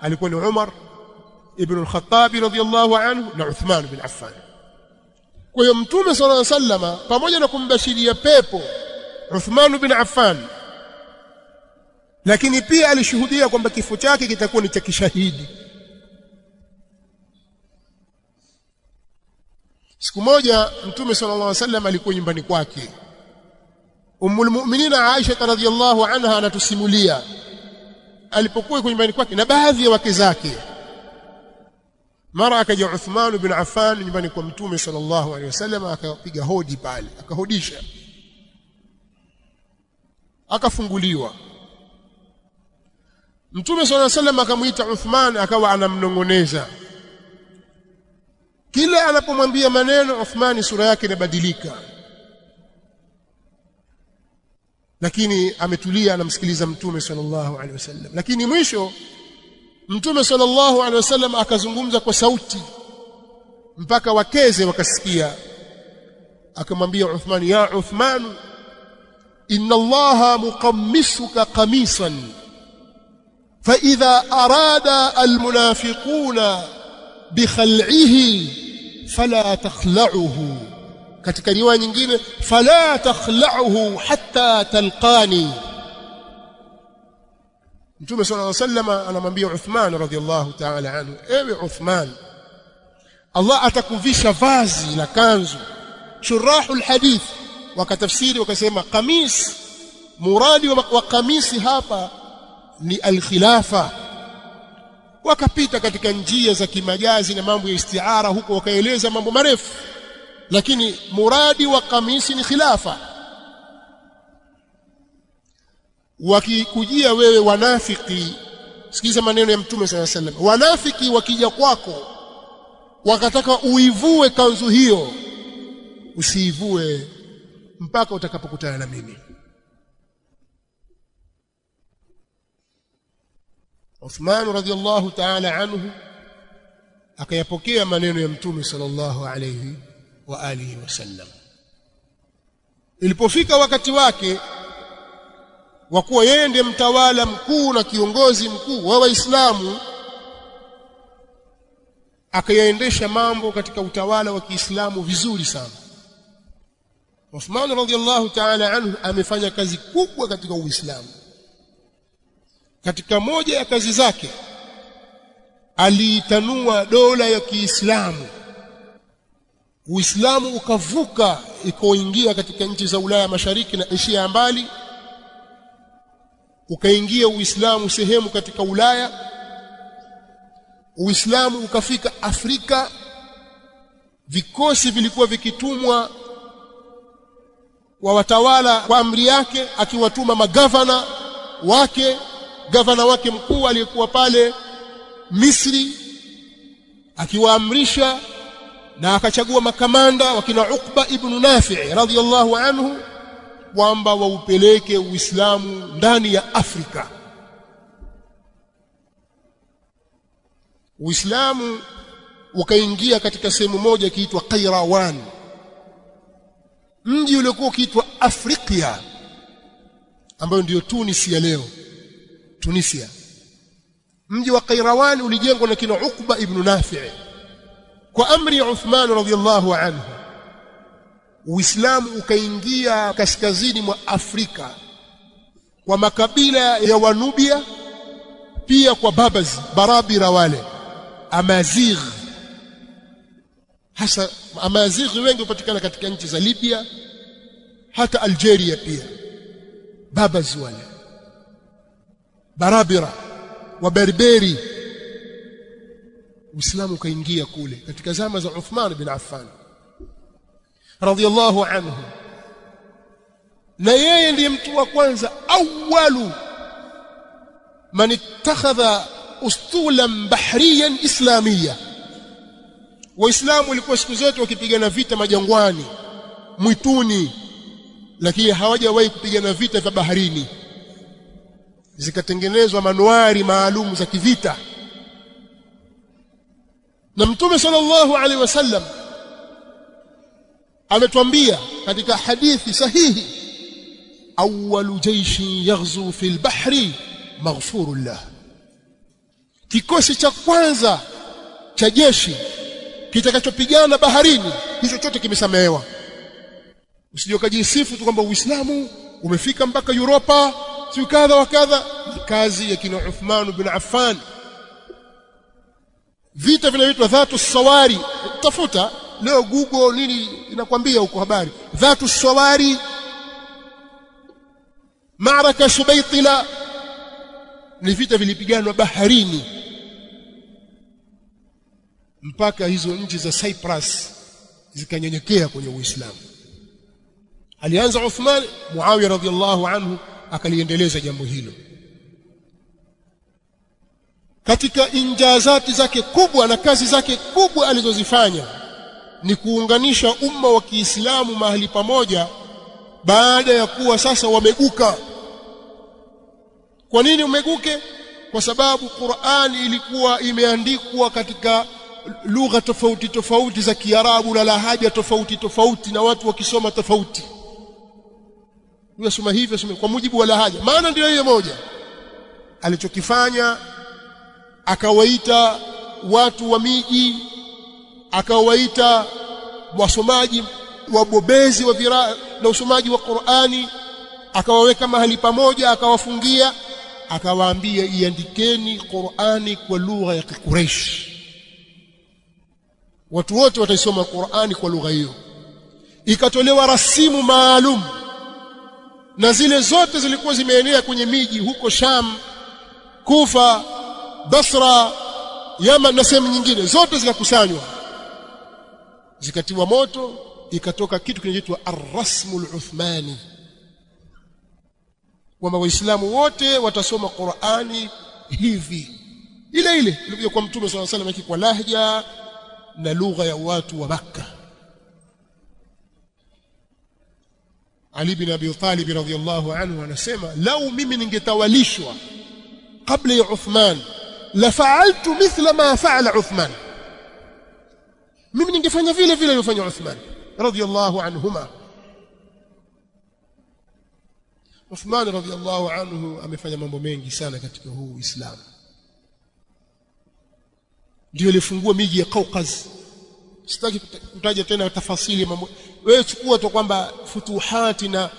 [SPEAKER 2] Alikuwa ni Umar ibn al-Khattab radhiyallahu anhu na Uthman bin Affan. Kwa hiyo Mtume sallallahu alaihi wasallam pamoja na kumbashiria pepo Uthman bin Affan, lakini pia alishuhudia kwamba kifo chake kitakuwa ni cha kishahidi. Siku moja Mtume sallallahu alaihi wasallam alikuwa nyumbani kwake. Ummul Mu'minin Aisha radhiyallahu anha anatusimulia alipokuwa nyumbani kwake na baadhi ya wake zake, mara akaja Uthman bin Affan nyumbani kwa Mtume sallallahu alaihi wasallam, akapiga hodi pale, akahodisha, akafunguliwa. Mtume sallallahu alaihi wasallam akamuita Uthman, akawa anamnongoneza. Kila anapomwambia maneno Uthman sura yake inabadilika, lakini ametulia anamsikiliza Mtume sallallahu alaihi wasallam. Lakini mwisho Mtume sallallahu alaihi wasallam akazungumza kwa sauti mpaka wakeze wakasikia. Akamwambia Uthman, ya Uthman, inna Allaha muqammisuka qamisan fa idha arada almunafiquna bikhal'ihi fala takhla'uhu. Katika riwaya nyingine, fala takhla'uhu hatta talqani. Mtume sallallahu alayhi wasallam anamwambia Uthman radhiyallahu ta'ala anhu, ewe Uthman, Allah atakuvisha vazi la kanzu. Shurahul hadith wakatafsiri wakasema qamis, muradi wa kamisi hapa ni al-khilafa. Wakapita katika njia za kimajazi na mambo ya istiara huko, wakaeleza mambo marefu, lakini muradi wa kamisi ni khilafa. Wakikujia wewe wanafiki, sikiza maneno ya Mtume sallallahu alaihi wasallam, wanafiki wakija kwako wakataka uivue kanzu hiyo, usiivue mpaka utakapokutana na mimi. Uthman radhiyallahu ta'ala anhu akayapokea maneno ya Mtume sallallahu alayhi wa alihi wasallam. Ilipofika wakati wake wa kuwa yeye ndiye mtawala mkuu na kiongozi mkuu wa Waislamu, akayaendesha mambo katika utawala wa Kiislamu vizuri sana. Uthman radhiyallahu ta'ala anhu amefanya kazi kubwa katika Uislamu. Katika moja ya kazi zake aliitanua dola ya Kiislamu. Uislamu ukavuka ikaingia katika nchi za Ulaya Mashariki na Asia ya mbali, ukaingia Uislamu sehemu katika Ulaya. Uislamu ukafika Afrika. Vikosi vilikuwa vikitumwa wa watawala kwa amri yake, akiwatuma magavana wake. Gavana wake mkuu aliyekuwa pale Misri akiwaamrisha, na akachagua makamanda wakina Uqba ibn Nafi' radhiyallahu anhu kwamba waupeleke Uislamu ndani ya Afrika. Uislamu ukaingia katika sehemu moja ikiitwa Qayrawan, mji uliokuwa ukiitwa Afrika, ambayo ndio Tunisia ya leo. Tunisia, mji wa Qayrawan ulijengwa na kina Uqba ibn Nafi' kwa amri ya Uthman radhiyallahu anhu. Uislamu ukaingia kaskazini mwa Afrika kwa makabila ya Wanubia, pia kwa Barabira wale Amazigh. Hasa Amazigh wengi hupatikana katika nchi za Libya, hata Algeria pia. Wale Barabira wa Berberi. Uislamu ukaingia kule katika zama za Uthman bin Affan radhiyallahu anhu, na yeye ndiye mtu wa kwanza awwalu man ittakhadha ustulan bahriyan islamiyya. Waislamu walikuwa siku zote wakipigana vita majangwani, mwituni, lakini hawajawahi kupigana vita vya baharini. Zikatengenezwa manuari maalum za kivita, na Mtume sallallahu alaihi wasallam ametuambia katika hadithi sahihi, awwalu jayshin yaghzu fil bahri maghfurun lah. Kikosi cha kwanza cha jeshi kitakachopigana baharini, hicho chote kimesamehewa. Usije ukajisifu tu kwamba Uislamu umefika mpaka Europa, si kadha wa kadha. Kazi ya kina Uthman bin Affan. Vita vinaitwa Dhatu Sawari. Tafuta leo Google nini inakwambia huko habari. Dhatu Sawari, Maaraka Subaytila, ni vita vilipiganwa baharini mpaka hizo nchi za Cyprus zikanyenyekea kwenye Uislamu. Alianza Uthman, Muawiya radhiyallahu anhu akaliendeleza jambo hilo. Katika injazati zake kubwa na kazi zake kubwa alizozifanya ni kuunganisha umma wa Kiislamu mahali pamoja, baada ya kuwa sasa wameguka. Kwa nini umeguke? Kwa sababu Qur'ani ilikuwa imeandikwa katika lugha tofauti tofauti za Kiarabu na lahaja tofauti tofauti, na watu wakisoma tofauti. Unasoma hivyo kwa mujibu wa lahaja, maana ndio hiyo moja. Alichokifanya, akawaita watu wa miji, akawaita wasomaji wabobezi wa na usomaji wa Qur'ani, akawaweka mahali pamoja, akawafungia, akawaambia iandikeni Qur'ani kwa lugha ya Quraysh. Watu wote wataisoma Qur'ani kwa lugha hiyo. Ikatolewa rasimu maalum, na zile zote zilikuwa zimeenea kwenye miji huko Sham, Kufa, Basra, Yaman na sehemu nyingine, zote zikakusanywa, zikatiwa moto, ikatoka kitu kinachoitwa Ar-Rasmul Uthmani, kwamba Waislamu wote watasoma Qur'ani hivi ile ile ilivyo kwa Mtume sallallahu alaihi wasallam, kwa lahja na lugha ya watu wa Makka. Ali bin Abi Talib radhiyallahu anhu anasema, lau mimi ningetawalishwa kabla ya Uthman la fa'altu mithla ma fa'ala Uthman, mimi ningefanya vile vile alivyofanya Uthman radhiyallahu anhuma. Uthman radhiyallahu anhu amefanya mambo mengi sana katika huu Uislamu. Ndio alifungua miji ya Kaukaz. Sitaki kutaja tena tafasili mambo. Wewe chukua tu kwamba futuhati na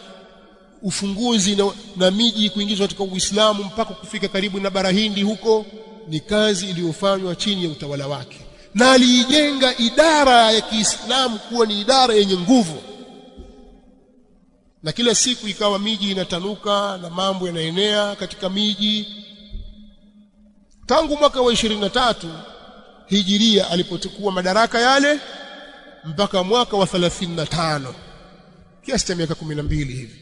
[SPEAKER 2] ufunguzi na miji kuingizwa katika Uislamu mpaka kufika karibu na bara Hindi huko, ni kazi iliyofanywa chini ya utawala wake, na alijenga idara ya Kiislamu kuwa ni idara yenye nguvu, na kila siku ikawa miji inatanuka na mambo yanaenea katika miji. Tangu mwaka wa 23 Hijiria alipochukua madaraka yale mpaka mwaka wa 35, kiasi cha miaka 12 hivi.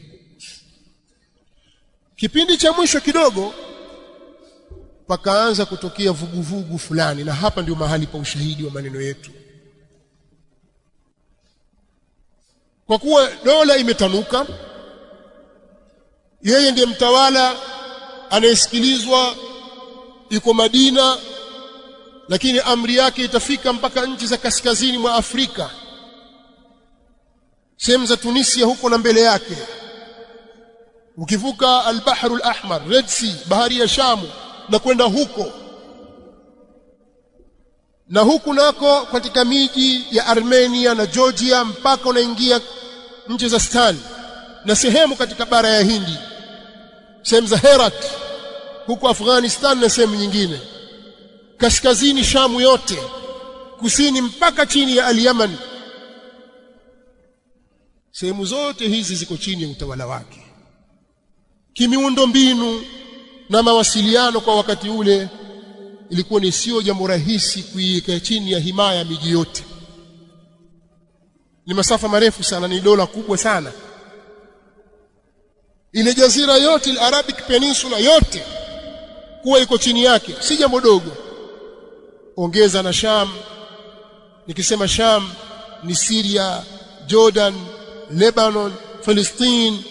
[SPEAKER 2] Kipindi cha mwisho kidogo pakaanza kutokea vuguvugu fulani, na hapa ndio mahali pa ushahidi wa maneno yetu. Kwa kuwa dola imetanuka, yeye ndiye mtawala anayesikilizwa, yuko Madina, lakini amri yake itafika mpaka nchi za kaskazini mwa Afrika, sehemu za Tunisia huko na mbele yake. Ukivuka al-Bahr al-Ahmar, Red Sea, bahari ya Shamu, na kwenda huko na huku nako katika miji ya Armenia na Georgia, mpaka unaingia nchi za Stan na sehemu katika bara ya Hindi, sehemu za Herat huko Afghanistan na sehemu nyingine, kaskazini Shamu yote, kusini mpaka chini ya Al-Yaman, sehemu zote hizi ziko chini ya utawala wake. Kimiundo mbinu na mawasiliano kwa wakati ule ilikuwa ni sio jambo rahisi kuiweka chini ya himaya miji yote. Ni masafa marefu sana, ni dola kubwa sana. Ile jazira yote, ile Arabic Peninsula yote kuwa iko chini yake si jambo dogo. Ongeza na Sham. Nikisema Sham ni Syria, Jordan, Lebanon, Palestine.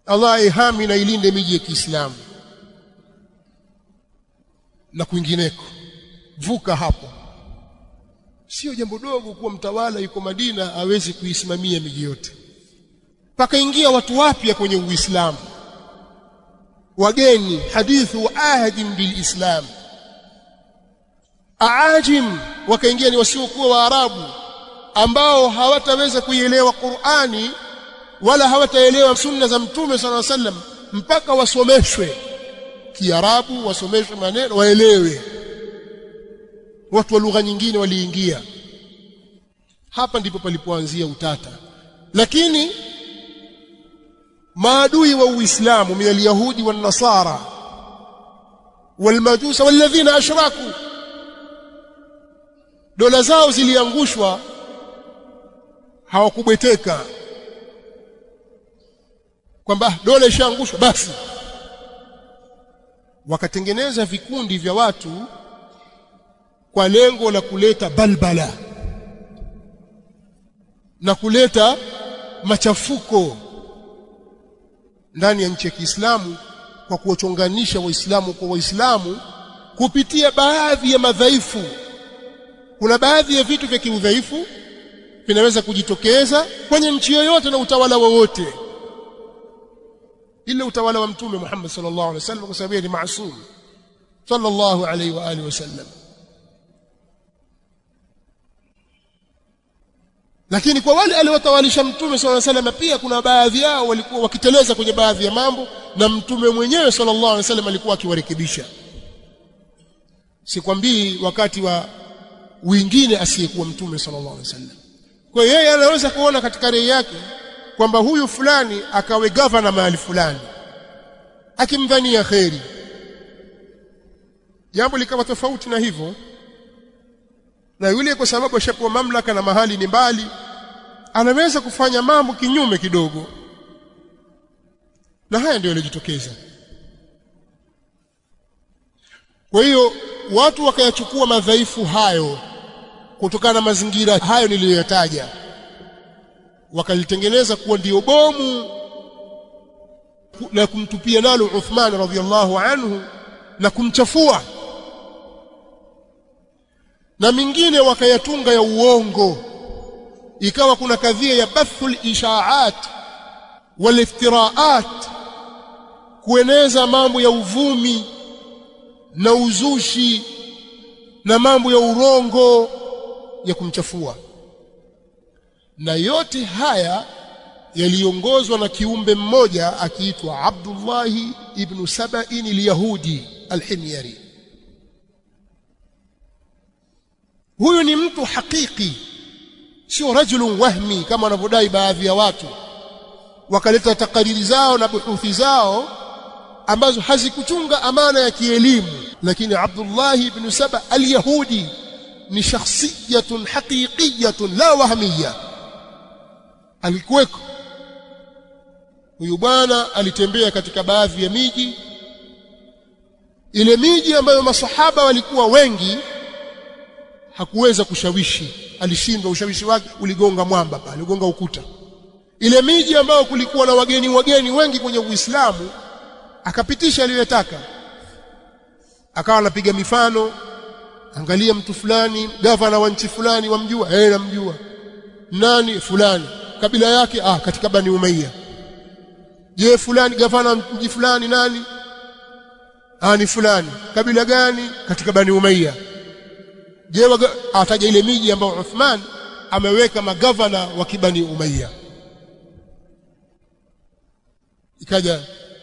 [SPEAKER 2] Allah ihami na ilinde miji ya Kiislamu na kwingineko. Vuka hapo. Sio jambo dogo kuwa mtawala yuko Madina hawezi kuisimamia miji yote. Pakaingia watu wapya kwenye Uislamu, wageni, hadithu ahadin bilislam. Aajim wakaingia, ni wasiokuwa Waarabu ambao hawataweza kuielewa Qur'ani wala hawataelewa sunna za Mtume sallallahu alaihi wasallam mpaka wasomeshwe Kiarabu, wasomeshwe maneno waelewe. Watu wa lugha nyingine waliingia. Hapa ndipo palipoanzia utata. Lakini maadui wa Uislamu min al-yahudi wan-nasara wal-majusa walladhina ashraku, dola zao ziliangushwa, hawakubweteka kwamba dola ishaangushwa basi. Wakatengeneza vikundi vya watu kwa lengo la kuleta balbala na kuleta machafuko ndani ya nchi ya Kiislamu, kwa kuwachonganisha Waislamu kwa Waislamu kupitia baadhi ya madhaifu. Kuna baadhi ya vitu vya kiudhaifu vinaweza kujitokeza kwenye nchi yoyote na utawala wowote, ila utawala wa Mtume Muhammad sallallahu alaihi wasallam, kwa sababu ni maasum sallallahu alaihi wa alihi wasallam. Lakini kwa wale aliowatawalisha Mtume sallallahu alaihi wasallam pia kuna baadhi yao walikuwa wakiteleza kwenye baadhi ya mambo, na Mtume mwenyewe sallallahu alaihi wasallam alikuwa akiwarekebisha. Sikwambii wakati wa wengine asiyekuwa Mtume sallallahu alaihi wasallam. Kwa hiyo yeye anaweza kuona katika rai yake kwamba huyu fulani akawe governor mahali fulani, akimdhania kheri, jambo likawa tofauti na hivyo, na yule kwa sababu ashapewa mamlaka na mahali ni mbali, anaweza kufanya mambo kinyume kidogo. Na haya ndio yalijitokeza. Kwa hiyo watu wakayachukua madhaifu hayo kutokana na mazingira hayo niliyoyataja, wakalitengeneza kuwa ndio bomu na kumtupia nalo Uthman radhiyallahu anhu na kumchafua, na mingine wakayatunga ya uongo. Ikawa kuna kadhia ya bathul ishaat wal iftiraat, kueneza mambo ya uvumi na uzushi na mambo ya urongo ya kumchafua. Na yote haya yaliongozwa na kiumbe mmoja akiitwa Abdullah ibn Saba'in al-Yahudi al-Himyari. Huyu ni mtu hakiki, sio rajulun wahmi kama wanavyodai baadhi ya watu, wakaleta takariri zao na buhuthi zao ambazo hazikuchunga amana ya kielimu. Lakini Abdullah ibn Saba al-Yahudi ni shakhsiyatun haqiqiyatun la wahmiyya. Alikuweko huyu bwana, alitembea katika baadhi ya miji, ile miji ambayo masahaba walikuwa wengi, hakuweza kushawishi, alishindwa. Ushawishi wake uligonga mwamba pale, uligonga ukuta. Ile miji ambayo kulikuwa na wageni wengi kwenye Uislamu, akapitisha aliyotaka. Akawa anapiga mifano, angalia mtu fulani, gavana wa nchi fulani, wamjua? Namjua. Nani? Fulani. Kabila yake katika Bani Umayya. Je, fulani gavana mji fulani nani? Ni fulani. Kabila gani? Katika Bani Umayya. Je, ataja ile miji ambayo Uthman ameweka magavana wa Kibani Umayya. Ikaja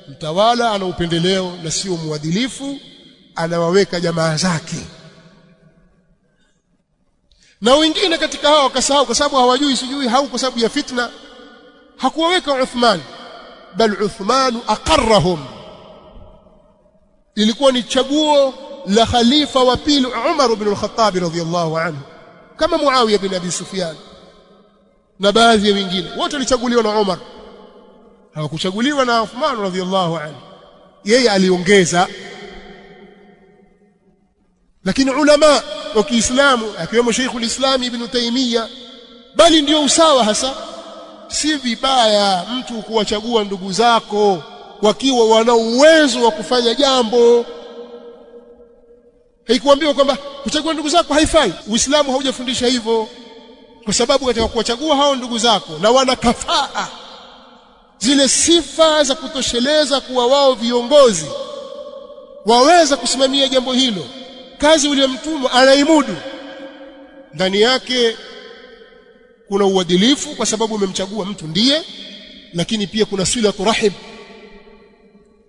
[SPEAKER 2] mtawala ana upendeleo na sio muadilifu, anawaweka jamaa zake. Na wengine katika hao wakasahau kwa sababu hawajui hau kwa sababu ya fitna, hakuwaweka Uthman, bal Uthman aqarrahum. Ilikuwa ni chaguo la khalifa wa pili Umar ibn al-Khattab radhiyallahu anhu, kama Muawiya bin Abi Sufyan na baadhi ya wengine, wote walichaguliwa na Umar, hawakuchaguliwa na Uthman radhiyallahu anhu. Yeye aliongeza. Lakini ulama wa Kiislamu akiwemo Sheikhul Islam Ibn Taymiyyah, bali ndio usawa hasa, si vibaya mtu kuwachagua ndugu zako wakiwa wana uwezo wa kufanya jambo. Haikuambiwa kwamba kuchagua ndugu zako haifai. Uislamu haujafundisha hivyo, kwa sababu katika kuwachagua hao ndugu zako na wana kafaa, zile sifa za kutosheleza kuwa wao viongozi, waweza kusimamia jambo hilo, kazi uliyomtuma anaimudu, ndani yake kuna uadilifu kwa sababu umemchagua mtu ndiye, lakini pia kuna silatu rahim.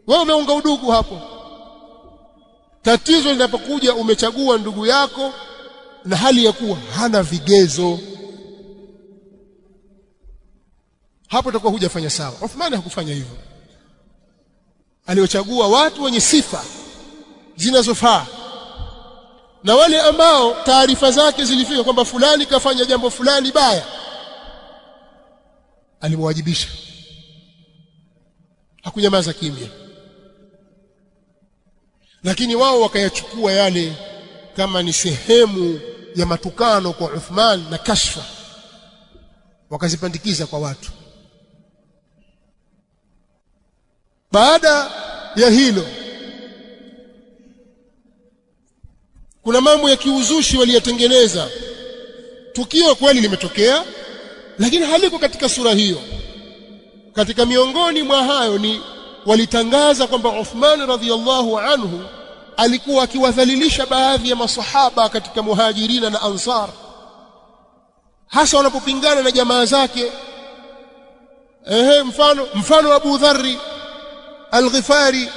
[SPEAKER 2] Wewe umeunga udugu hapo. Tatizo linapokuja umechagua ndugu yako na hali ya kuwa hana vigezo, hapo utakuwa hujafanya sawa. Uthman hakufanya hivyo. Aliochagua watu wenye sifa zinazofaa, na wale ambao taarifa zake zilifika kwamba fulani kafanya jambo fulani baya, alimwajibisha, hakunyamaza kimya. Lakini wao wakayachukua yale kama ni sehemu ya matukano kwa Uthman na kashfa, wakazipandikiza kwa watu. Baada ya hilo kuna mambo ya kiuzushi waliyatengeneza. Tukio kweli limetokea, lakini haliko katika sura hiyo. Katika miongoni mwa hayo ni walitangaza kwamba Uthman radhiyallahu anhu alikuwa akiwadhalilisha baadhi ya masahaba katika Muhajirina na Ansar, hasa wanapopingana na jamaa zake. Mfano Abu Dharri al-Ghifari,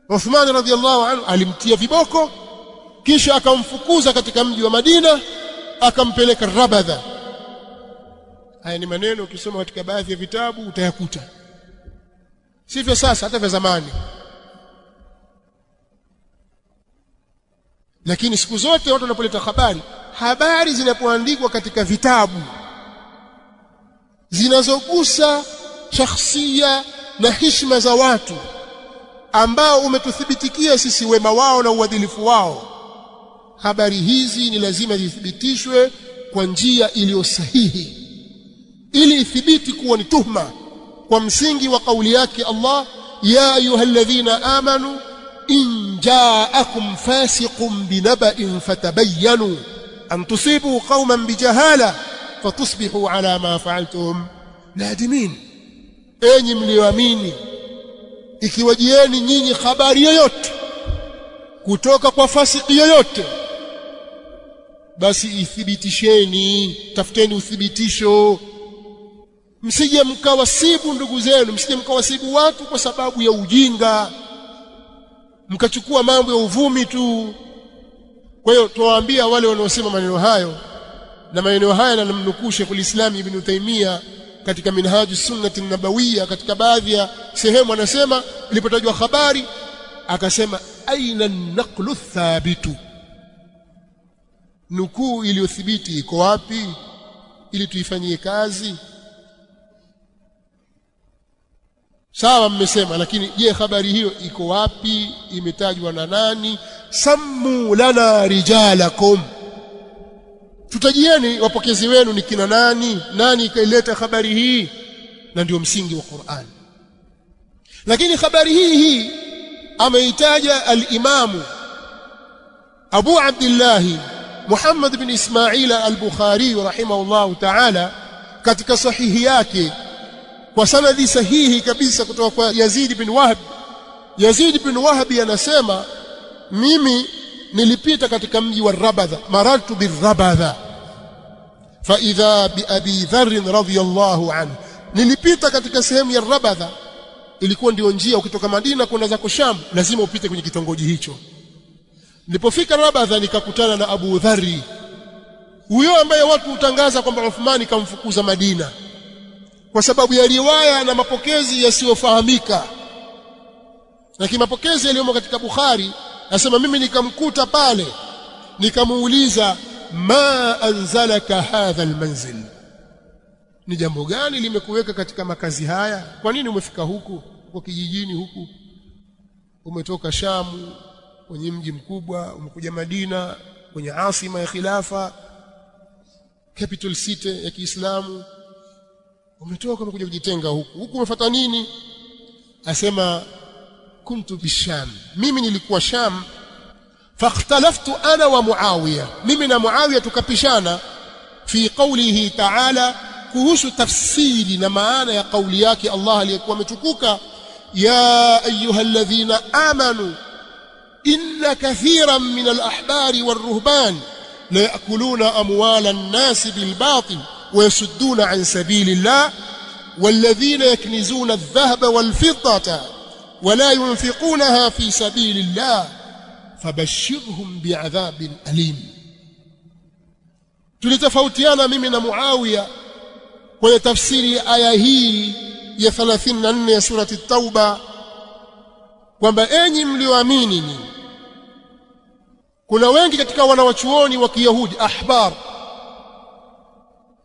[SPEAKER 2] Uthman radhiyallahu anhu alimtia viboko, kisha akamfukuza katika mji wa Madina, akampeleka Rabadha. Haya ni maneno ukisoma katika baadhi ya vitabu utayakuta, sivyo sasa, hata vya zamani. Lakini siku zote watu wanapoleta habari zinapoandikwa katika vitabu zinazogusa shakhsia na heshima za watu ambao umetuthibitikia sisi wema wao na uadilifu wao, habari hizi ni lazima zithibitishwe kwa njia iliyo sahihi, ili ithibiti kuwa ni tuhma kwa msingi wa kauli yake Allah, ya ayyuhalladhina amanu in ja'akum fasiqun binaba'in fatabayyanu an tusibu qauman bijahala fatusbihu ala ma fa'altum nadimin. Enyi mlioamini, ikiwajieni nyinyi habari yoyote kutoka kwa fasiki yoyote, basi ithibitisheni, tafuteni uthibitisho. Msije mkawasibu ndugu zenu, msije mkawasibu watu kwa sababu ya ujinga, mkachukua mambo ya uvumi tu. Kwa hiyo tuwaambia wale wanaosema maneno hayo, na maneno haya na namnukuu Sheikhul Islam Ibn Taymiyyah katika Minhajus Sunnati Nabawiyya, katika baadhi ya sehemu anasema, ilipotajwa habari akasema aina an-naqlu thabitu, nukuu iliyothibiti iko wapi ili tuifanyie kazi? Sawa mmesema, lakini je, habari hiyo iko wapi? Imetajwa na nani? Sammu lana rijalakum, tutajieni wapokezi wenu ni kina nani, nani ikaileta habari hii? Na ndio msingi wa Qur'an. Lakini habari hii ameitaja al-Imam Abu Abdullah Muhammad bin Ismail al-Bukhari rahimahullah ta'ala katika sahihi yake kwa sanadi sahihi kabisa kutoka kwa Yazid bin Wahb. Yazid bin Wahb anasema, mimi nilipita katika mji wa Rabadha, marartu birabadha, fa idha bi Abi Dharr radhiyallahu anhu, nilipita katika sehemu ya Rabadha. Ilikuwa ndio njia ukitoka Madina kwenda zako Sham, lazima upite kwenye kitongoji hicho. Nilipofika Rabadha nikakutana na Abu Dharr, huyo ambaye watu hutangaza kwamba Uthmani kamfukuza Madina kwa sababu ya riwaya na mapokezi yasiyofahamika. Lakini mapokezi yaliyomo katika Bukhari nasema mimi nikamkuta pale, nikamuuliza ma anzalaka hadha almanzil, ni jambo gani limekuweka katika makazi haya? Kwa nini umefika huku kwa kijijini huku? Umetoka Shamu kwenye mji mkubwa, umekuja Madina kwenye asima ya khilafa, capital city ya Kiislamu, umetoka umekuja kujitenga huku umefuata nini? Asema kuntu bisham, mimi nilikuwa Sham. Fakhtalaftu ana wa Muawiya, mimi na Muawiya tukapishana fi qawlihi ta'ala, kuhusu tafsiri na maana ya kauli yake Allah aliyekuwa ametukuka, ya ayyuhalladhina amanu inna kathiran min al-ahbari war-ruhban la ya'kuluna amwala an-nas bil-batil wa yasudduna an sabilillah walladhina yaknizuna adh-dhahaba wal-fiddata wa la yunfiqunaha fi sabilillah fabashshirhum bi'adhabin alim. Tulitofautiana mimi na Muawiya kwenye tafsiri ya aya hii ya 34 ya surati at-Tauba, kwamba enyi mlioamini. Kuna wengi katika wanawachuoni wa Kiyahudi, ahbar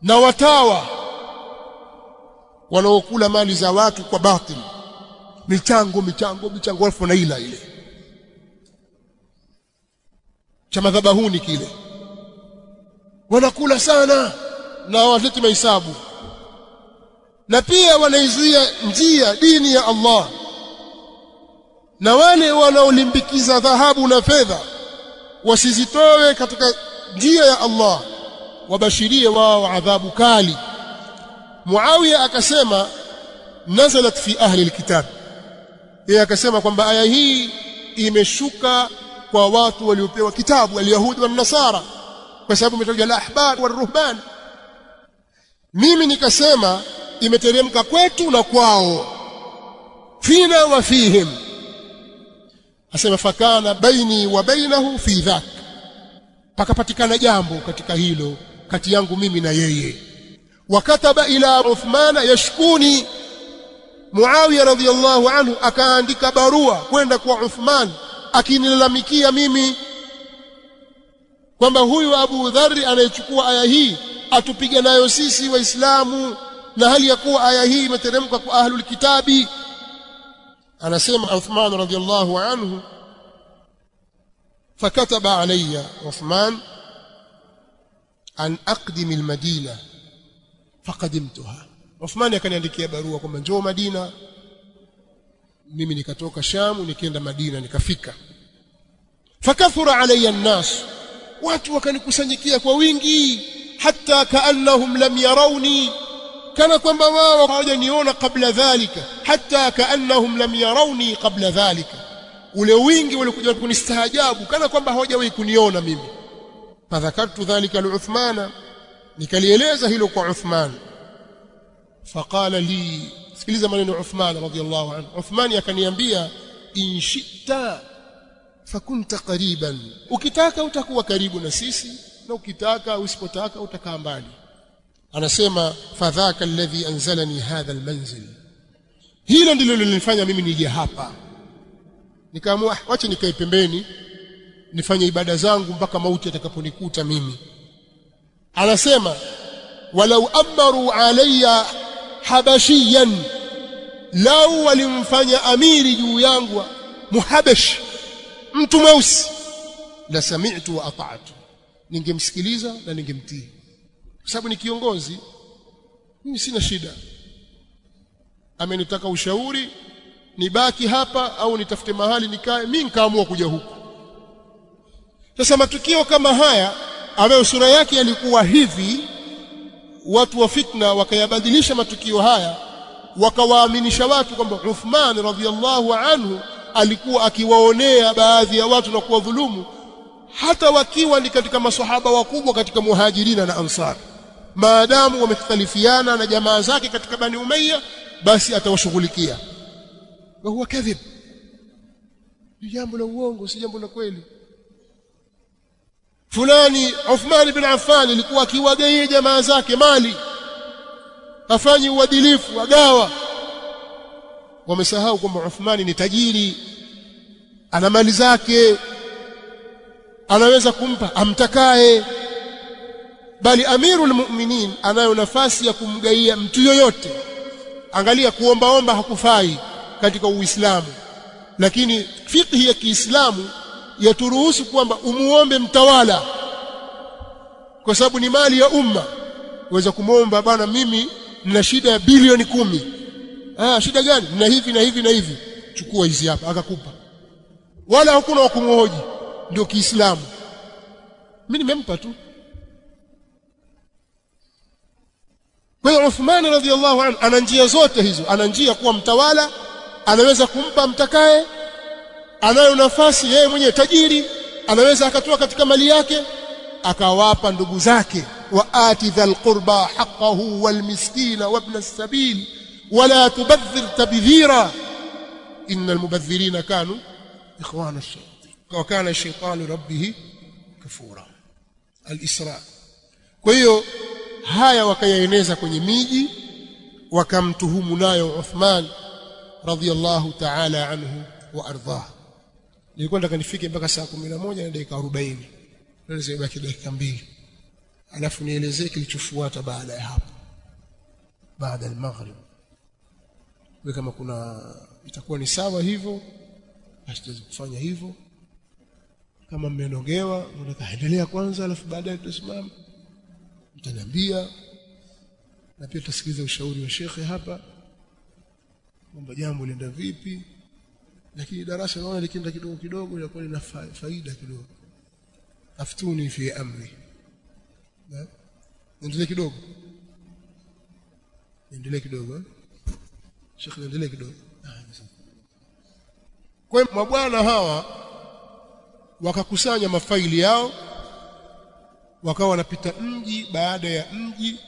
[SPEAKER 2] na watawa, wanaokula mali za watu kwa batil, michango elfu na ile cha madhabahuni kile, wanakula sana na waleti mahesabu, na pia wanaizuia njia dini ya Allah. Na wale wanaolimbikiza dhahabu na fedha wasizitoe katika njia ya Allah, wabashirie wao adhabu kali. Muawiya akasema nazalat fi ahli alkitab, yeye akasema kwamba aya hii imeshuka kwa watu waliopewa kitabu, al-Yahudi wa Nasara, kwa sababu imetaja al-ahbar wal-ruhban. Mimi nikasema imeteremka kwetu na kwao, fina wa fihim. Asema fakana baini wa bainahu fi dhak, pakapatikana jambo katika hilo kati yangu mimi na yeye. Wakataba ila Uthman yashkuni, Muawiya radhiyallahu anhu akaandika barua kwenda kwa Uthman akinilalamikia mimi kwamba huyu Abu Dharr anayechukua aya hii atupiga nayo sisi Waislamu, na hali ya kuwa aya hii imeteremka kwa ahlul kitabi. Anasema Uthman radhiyallahu anhu, fakataba alayya Uthman an aqdim almadina faqadimtuha. Uthman akaniandikia barua kwamba njoo Madina. Mimi nikatoka Shamu nikaenda Madina, nikafika. Fakathura alayya an-nas, watu wakanikusanyikia kwa wingi, hatta kaannahum lam yarawni, kana kwamba wao hawajaniona kabla dhalika, hatta kaannahum lam yarawni qabla dhalika. Ule wingi walikuja kunistaajabu kana kwamba hawajawahi kuniona mimi. Fadhakartu dhalika li Uthman, nikalieleza hilo kwa Uthman. Faqala li, sikiliza maneno Uthman radhiyallahu anhu. Uthman akaniambia, in shi'ta fakunta qariban, ukitaka utakuwa karibu na sisi, na ukitaka usipotaka utakaa mbali. Anasema fadhaka alladhi anzalani hadha almanzil, hilo ndilo lilifanya mimi nije hapa. Nikaamua wacha nikae pembeni nifanye ibada zangu mpaka mauti atakaponikuta mimi. Anasema walau amaru alayya habashiyan, lau walimfanya amiri juu yangu muhabash, mtu mweusi, la sami'tu wa ata'tu, ningemsikiliza na ningemtii, kwa sababu ni kiongozi. Mimi sina shida, amenitaka ushauri nibaki hapa au nitafute mahali nikae, mimi nikaamua kuja huku. Sasa matukio kama haya ambayo sura yake yalikuwa hivi, watu wa fitna wakayabadilisha matukio haya, wakawaaminisha watu kwamba Uthman radhiyallahu anhu alikuwa akiwaonea baadhi ya watu na kuwadhulumu, hata wakiwa ni katika maswahaba wakubwa katika Muhajirina na Ansar. maadamu wamekhtalifiana na jamaa zake katika Bani Umayya, basi atawashughulikia. Na huwa kadhib, ni jambo la uongo, si jambo la kweli. Fulani Uthman ibn Affan alikuwa akiwagaia jamaa zake mali, afanye uadilifu, agawa. Wamesahau kwamba Uthman ni tajiri, ana mali zake, anaweza kumpa amtakaye, bali amirul mu'minin anayo nafasi ya kumgaia mtu yoyote. Angalia, kuombaomba hakufai katika Uislamu, lakini fiqh ya Kiislamu yaturuhusu kwamba umuombe mtawala, kwa sababu ni mali ya umma. Uweza kumuomba, bwana mimi nina shida ya bilioni 10. Shida gani? Na hivi na hivi na hivi, chukua hizi hapa, akakupa, wala hakuna wa kumhoji. Ndio Kiislamu. Mimi nimempa tu. Kwa hiyo Uthman radhiallahu anhu ana njia zote hizo. Ana njia kuwa mtawala, anaweza kumpa mtakaye, anayo nafasi yeye mwenyewe tajiri, anaweza akatoa katika mali yake akawapa ndugu zake. Wa ati dhal qurba haqqahu wal miskina wa ibn as-sabil wala tubadhir tabdhira innal mubadhirina kanu ikhwana ash-shayatin wa kana ash-shaytanu rabbih kafura. Al-Isra. Kwa hiyo haya wakayaeneza kwenye miji, wakamtuhumu nayo Uthman radhiyallahu ta'ala anhu wa ardhah. Nilikuwa nataka nifike mpaka saa 11 na dakika 40. Naweza ibaki dakika 2. Alafu nielezee kilichofuata baada ya hapo. Baada ya maghrib. Kwa kama kuna itakuwa ni sawa hivyo, basi kufanya hivyo. Kama mmenogewa, nataka endelea kwanza, alafu baadaye tutasimama. Mtaniambia, na pia tutasikiliza ushauri wa shekhe hapa kwamba jambo lienda vipi. Lakini darasa naona likienda kidogo kidogo inakuwa ina faida kidogo. Aftuni fi amri. Endelee kidogo. Endelee kidogo. Shekhe, endelee kidogo. Kwa hiyo mabwana hawa wakakusanya mafaili yao, wakawa wanapita mji baada ya mji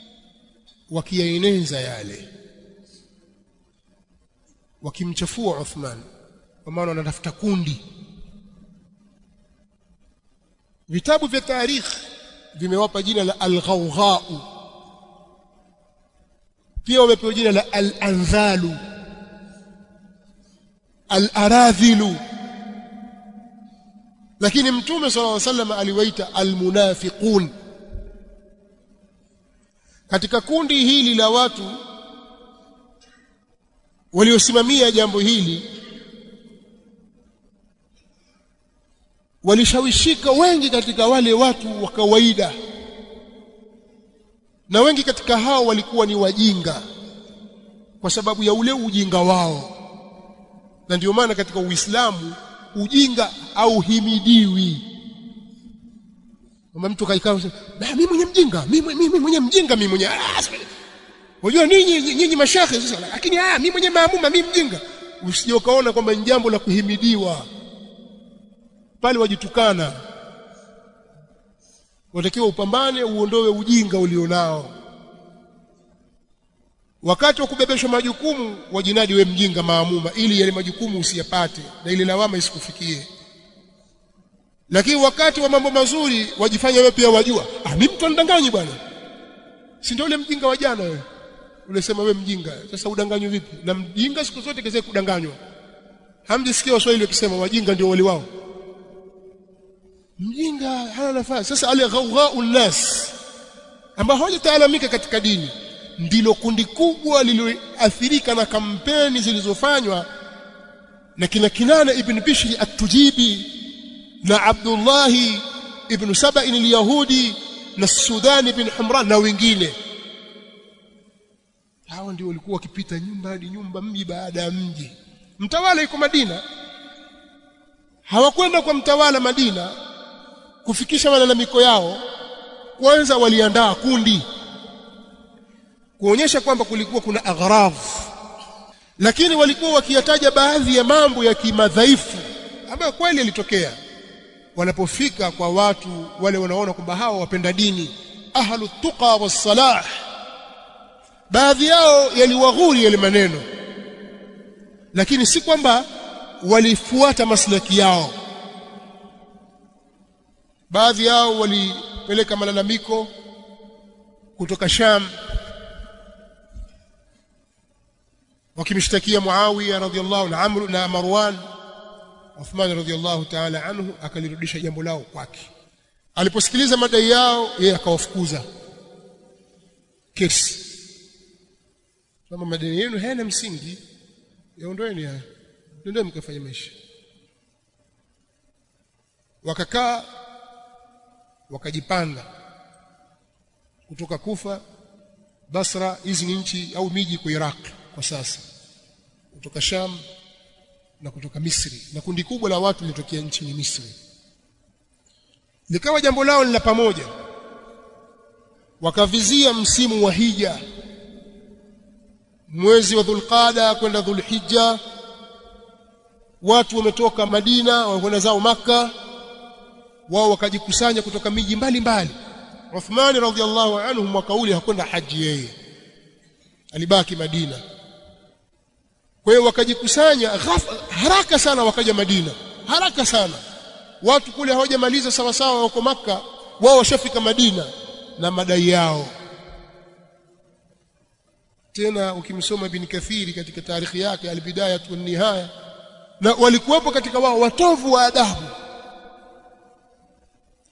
[SPEAKER 2] wakiyaeneza yale, wakimchafua Uthman, kwa maana wanatafuta kundi. Vitabu vya tarikh vimewapa jina la al-Ghawgha, pia wamepewa jina la al-Anzalu, al-Aradhilu, lakini Mtume sallallahu alaihi wasallam aliwaita al-Munafiqun. Katika kundi hili la watu waliosimamia jambo hili, walishawishika wengi katika wale watu wa kawaida, na wengi katika hao walikuwa ni wajinga kwa sababu ya ule ujinga wao. Na ndio maana katika Uislamu ujinga au himidiwi. Kama mtu kaikaa mimi mwenye mjinga, mimi mwenye mjinga, mimi mwenye unajua nyinyi mashekhe sasa, lakini mimi mwenye maamuma, mimi mjinga. Usije ukaona kwamba ni jambo la kuhimidiwa. Pale wajitukana. Watakiwa upambane, uondoe ujinga ulionao. Wakati wa kubebeshwa majukumu wajinadi we mjinga maamuma, ili yale majukumu usiyapate na ile lawama isikufikie. Lakini wakati wa mambo mazuri wajifanya wewe pia wajua, mimi mtu anidanganyi bwana. Si ndio ule mjinga wa jana wewe? Unasema wewe mjinga. Sasa udanganywe vipi? Na mjinga siku zote kese kudanganywa. Hamjisikia Waswahili wakisema wajinga ndio wali wao? Mjinga hana nafasi. Sasa ale ghawghaun nas ambao hawajataalamika katika dini ndilo kundi kubwa lililoathirika na kampeni zilizofanywa na kina Kinana ibn Bishri at-Tujibi na Abdullah ibn Saba'in al-Yahudi na Sudan ibn Humran na wengine. Hao ndio walikuwa wakipita nyumba hadi nyumba, mji baada ya mji. Mtawala yuko Madina, hawakwenda kwa mtawala Madina kufikisha malalamiko yao. Kwanza waliandaa kundi kuonyesha kwamba kulikuwa kuna aghraf, lakini walikuwa wakiyataja baadhi ya mambo ya kimadhaifu ambayo kweli yalitokea. Wanapofika kwa watu wale wanaona kwamba hao wapenda dini, ahlu tuqa was-salah, baadhi yao yaliwaghuri yale maneno, lakini si kwamba walifuata maslaki yao. Baadhi yao walipeleka malalamiko kutoka Sham wakimshtakia Muawiya radhiyallahu na Amr na Marwan. Uthman radhiyallahu ta'ala anhu akalirudisha jambo lao kwake. Aliposikiliza madai yao, yeye akawafukuza kesi, kama madai yenu hayana msingi, yaondoeni haya, ndio mkafanya maisha. Wakakaa wakajipanga kutoka Kufa, Basra, hizi ni nchi au miji kwa Iraq kwa sasa, kutoka Sham na kutoka Misri, na kundi kubwa la watu litokea nchini Misri. Likawa jambo lao la pamoja, wakavizia msimu wa hija, mwezi wa Dhulqaada kwenda Dhulhijja. Watu wametoka Madina wanakwenda zao Makka, wao wakajikusanya kutoka miji mbalimbali. Uthman radhiyallahu anhu mwaka ule hakwenda haji, yeye alibaki Madina. Kwa hiyo wakajikusanya haraka sana, wakaja Madina haraka sana. Watu kule hawajamaliza sawa sawa wako Makka, wao washafika Madina na madai yao. Tena ukimsoma Ibn Kathiri katika tarikhi yake Al-Bidayah wa Nihaya, na walikuwepo katika wao watovu wa adabu.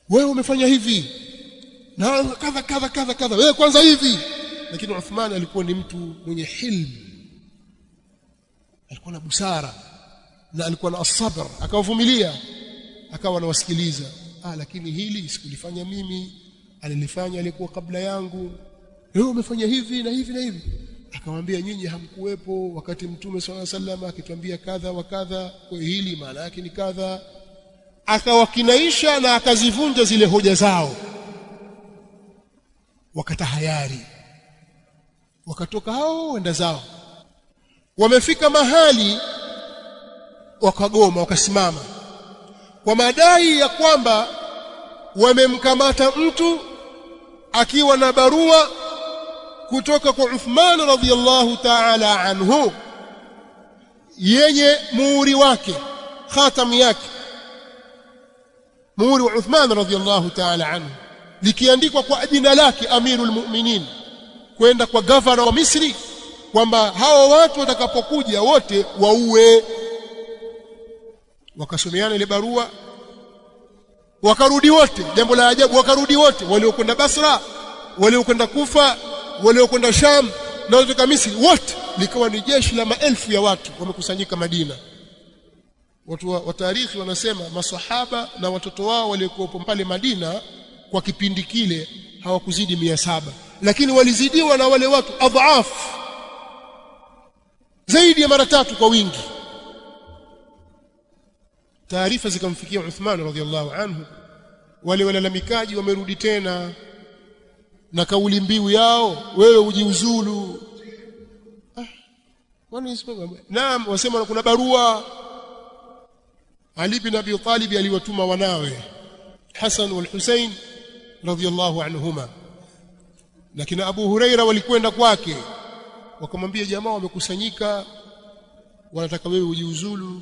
[SPEAKER 2] Wewe umefanya hivi na kadha kadha kadha kadha, wewe kwanza hivi. Lakini Uthman alikuwa ni mtu mwenye hilm, alikuwa na busara na alikuwa na asabr, akawavumilia, akawa anawasikiliza. Lakini hili sikulifanya mimi, alilifanya alikuwa kabla yangu. Wewe umefanya hivi na hivi na hivi. Akamwambia, nyinyi hamkuwepo wakati Mtume sallallahu alaihi wasallam akituambia kadha wa kadha, kwa hili maana yake ni kadha. Akawakinaisha na akazivunja zile hoja zao. Wakatahayari, wakatoka hao wenda zao. Wamefika mahali wakagoma, wakasimama kwa madai ya kwamba wamemkamata mtu akiwa na barua kutoka kwa Uthman radhiyallahu ta'ala anhu yenye muhuri wake, khatam yake, muhuri wa Uthman radhiyallahu ta'ala anhu, likiandikwa kwa jina lake Amirul Mu'minin, kwenda kwa governor wa Misri kwamba hao watu watakapokuja wote waue. Wakasomeana ile barua, wakarudi wote. Jambo la ajabu, wakarudi wote, waliokwenda Basra, waliokwenda Kufa, waliokwenda Sham na kutoka Misri, wote likawa ni jeshi la maelfu ya watu wamekusanyika Madina. Watu wa tarikhi wanasema maswahaba na watoto wao waliokuwa pale Madina kwa kipindi kile hawakuzidi 700, lakini walizidiwa na wale watu adhaaf, zaidi ya mara 3 kwa wingi. Taarifa zikamfikia Uthman radhiyallahu anhu, wale walalamikaji wamerudi tena na kauli mbiu yao, wewe ujiuzulu. Naam, wasema kuna barua. Ali bin Abi Talib aliwatuma wanawe Hassan wal Hussein radhiyallahu anhuma, na kina Abu Huraira walikwenda kwake, wakamwambia jamaa wamekusanyika, wanataka wewe ujiuzulu,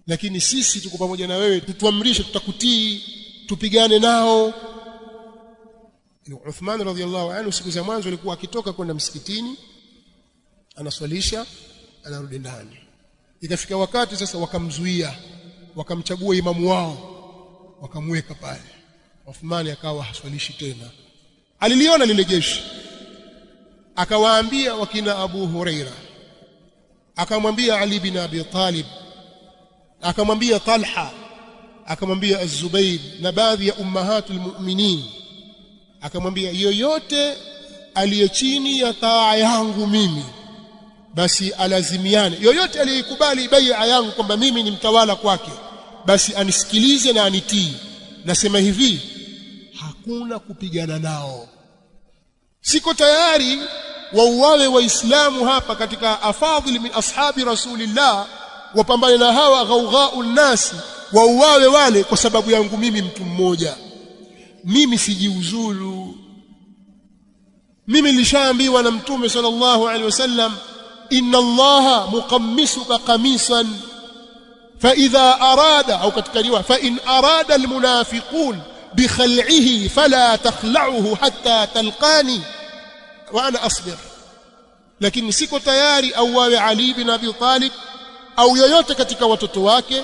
[SPEAKER 2] lakini sisi tuko pamoja na wewe, tutuamrishe, tutakutii, tupigane nao. Uthman radhiyallahu anhu siku za mwanzo alikuwa akitoka kwenda msikitini, anaswalisha, anarudi ndani. Ikafika wakati sasa wakamzuia, wakamchagua imamu wao, wakamweka pale. Uthman akawa haswalishi tena. Aliliona lile jeshi, akawaambia wakina Abu Huraira, akamwambia Ali bin Abi Talib, akamwambia Talha, akamwambia Az-Zubayr na baadhi ya ummahatul mu'minin, akamwambia yoyote aliye chini ya taa yangu mimi basi alazimiane, yoyote aliyekubali bai'a yangu kwamba mimi ni mtawala kwake basi anisikilize na anitii. Nasema hivi, hakuna kupigana nao. Siko tayari wauawe waislamu hapa katika afadhili min ashabi rasulillah, wapambane na hawa ghaughaul nasi, wauawe wale kwa sababu yangu mimi mtu mmoja, mimi sijiuzulu. Mimi nilishaambiwa na Mtume sallallahu alaihi wasallam, inna Allaha muqammisuka qamisan fa idha arada, au katika riwaya fa in arada almunafiqun bi khal'ihi fala takhla'uhu hatta talqani wa ana asbir. Lakini siko tayari au wawe Ali bin Abi Talib au yoyote katika watoto wake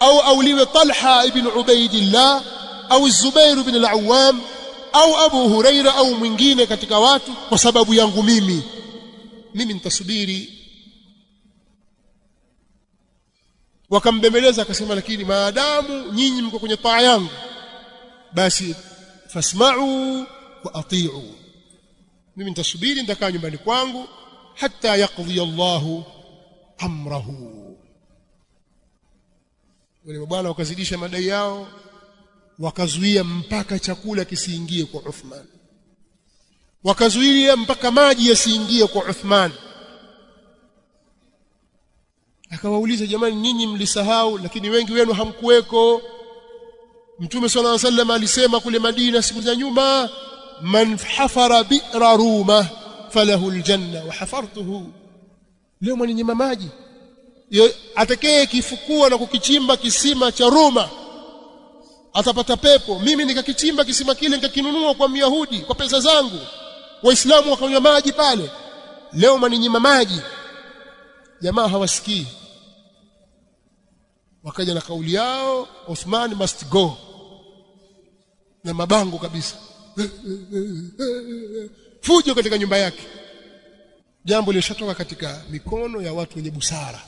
[SPEAKER 2] au auliwe Talha ibn Ubaidillah au Zubair ibn al-Awwam au Abu Huraira au mwingine katika watu kwa sababu yangu mimi nitasubiri. Wakambembeleza akasema, lakini maadamu nyinyi mko kwenye taa yangu, basi fasma'u wa ati'u, mimi nitasubiri, nitakaa nyumbani kwangu hatta yaqdi Allahu amrahu. Wale bwana wakazidisha madai yao, wakazuia mpaka chakula kisiingie kwa Uthman, wakazuia mpaka maji yasiingie kwa Uthman. Akawauliza, jamani, nyinyi mlisahau, lakini wengi wenu hamkuweko. Mtume sallallahu alaihi wasallam alisema kule Madina siku za nyuma, man hafara bi'ra Ruma falahu aljanna wa hafartuhu. Leo mninyima maji, atakaye kifukua na kukichimba kisima cha Roma atapata pepo. Mimi nikakichimba kisima kile nikakinunua kwa Myahudi kwa pesa zangu, Waislamu wakanywa maji pale. Leo mninyima maji. Jamaa hawasikii, wakaja na kauli yao, Uthman must go, na mabango kabisa, fujo katika nyumba yake. Jambo lilishatoka katika mikono ya watu wenye busara,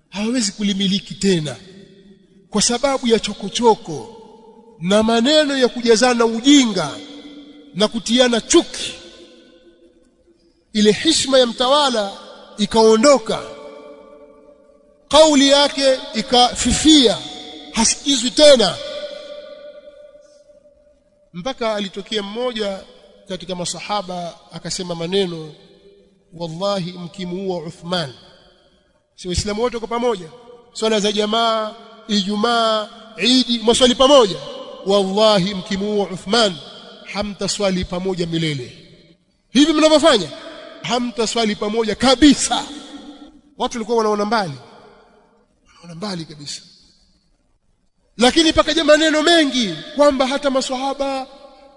[SPEAKER 2] hawawezi kulimiliki tena kwa sababu ya chokochoko na maneno ya kujazana ujinga na kutiana chuki. Ile heshima ya mtawala ikaondoka, kauli yake ikafifia, hasikizwi tena. Mpaka alitokea mmoja katika masahaba akasema maneno, wallahi mkimuua Uthman, si Waislamu wote kwa pamoja, swala za jamaa, Ijumaa, Eid, maswali pamoja, wallahi mkimuua Uthman hamtaswali pamoja milele. Hivi mnavyofanya hamtaswali pamoja kabisa. Watu walikuwa wanaona mbali kabisa. Lakini pakaja maneno mengi kwamba hata maswahaba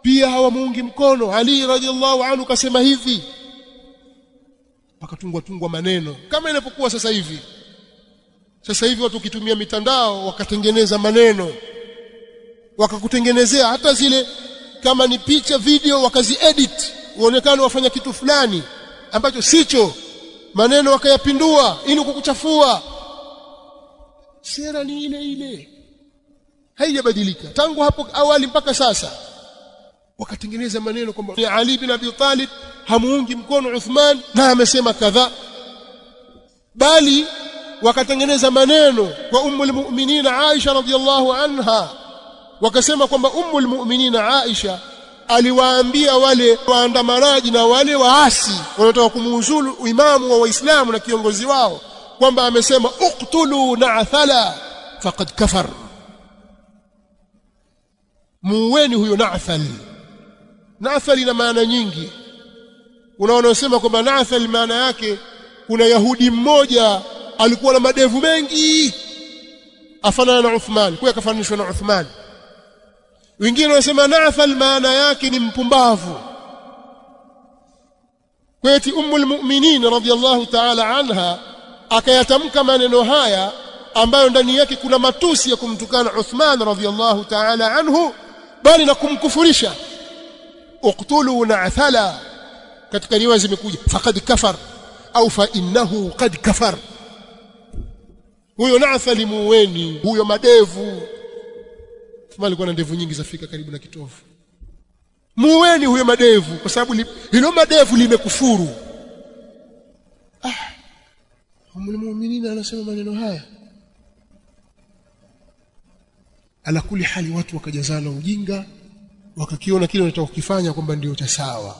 [SPEAKER 2] pia hawamuungi mkono. Ali radhiallahu anhu kasema hivi, pakatungwa maneno kama inapokuwa sasa hivi. Sasa hivi watu kitumia mitandao wakatengeneza maneno, wakakutengenezea hata zile kama ni picha, video, wakaziedit uonekane wafanya kitu fulani ambacho sicho, maneno wakayapindua ili kukuchafua. Sera ni ile, haijabadilika tangu hapo awali mpaka sasa. Wakatengeneza maneno kwamba Ali bin Abi Talib hamuungi mkono Uthman na amesema kadha, bali wakatengeneza maneno kwa ummul mu'minin Aisha radhiyallahu anha, wakasema kwamba ummul mu'minin Aisha aliwaambia wale waandamanaji na wale waasi wanataka kumuuzulu uimamu wa Waislamu na kiongozi wao kwamba amesema uqtulu Na'thala faqad kafar, muweni huyo Na'thal. Na'thal ina maana nyingi. Unaonosema kwamba Na'thal maana yake kuna Yahudi mmoja alikuwa na madevu mengi afanana na Uthman, kwa akafananishwa na Uthman. Wengine wanasema Na'thal maana yake ni mpumbavu. Kwa eti ummul mu'minin radhiyallahu ta'ala anha akayatamka maneno haya ambayo ndani yake kuna matusi ya kumtukana Uthman radhiyallahu ta'ala anhu, bali na kumkufurisha. Uqtulu Na'thala, katika riwaya zimekuja faqad kafar au fa innahu qad kafar. Huyo Na'thali muweni, huyo madevu, kama alikuwa na ndevu nyingi zafika karibu na kitovu, muweni huyo madevu, kwa sababu hilo madevu limekufuru. Muumini anasema maneno haya. Ala kuli hali watu wakajazana ujinga, wakakiona kile wanataka kukifanya kwamba ndio cha sawa.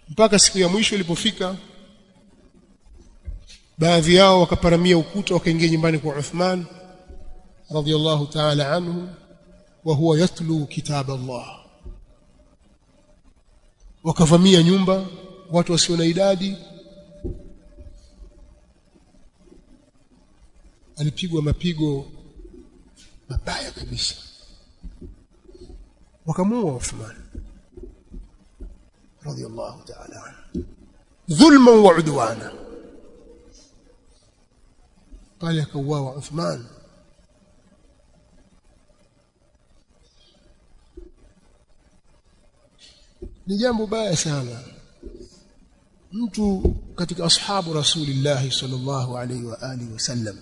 [SPEAKER 2] Mpaka siku ya mwisho ilipofika, baadhi yao wakaparamia ukuta wakaingia nyumbani kwa Uthman radhiyallahu ta'ala anhu, wa huwa yatlu kitab Allah. Wakavamia nyumba watu wasio na idadi, alipigwa mapigo mabaya kabisa, wakamuua Uthman radiyallahu ta'ala anhu dhulman wa udwana. pale akauawa Uthman. Ni jambo baya sana mtu katika ashabu Rasulillah sallallahu alayhi wa alihi wasallam,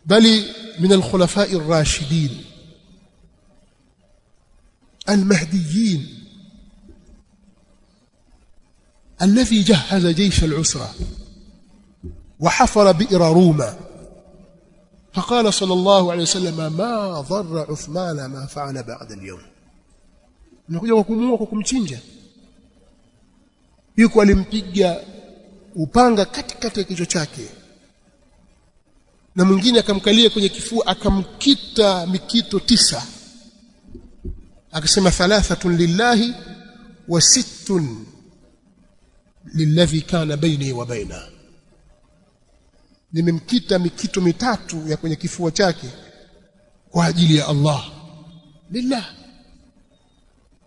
[SPEAKER 2] bali min al-khulafa'i ar-rashidin al-mahdiyyin الذي جهز جيش العسرة وحفر بئر روما، فقال صلى الله عليه وسلم ما ضر عثمان ما فعل بعد اليوم. Nakuja kukumuua kwa kumchinja. Yuko alimpiga upanga katikati ya kichwa chake, na mwingine akamkalia kwenye kifua akamkita mikito 9, akasema 3 lillahi wa 6 lilladhi kana baini wa baina. Nimemkita mikito 3 ya kwenye kifua chake kwa ajili ya Allah lillah,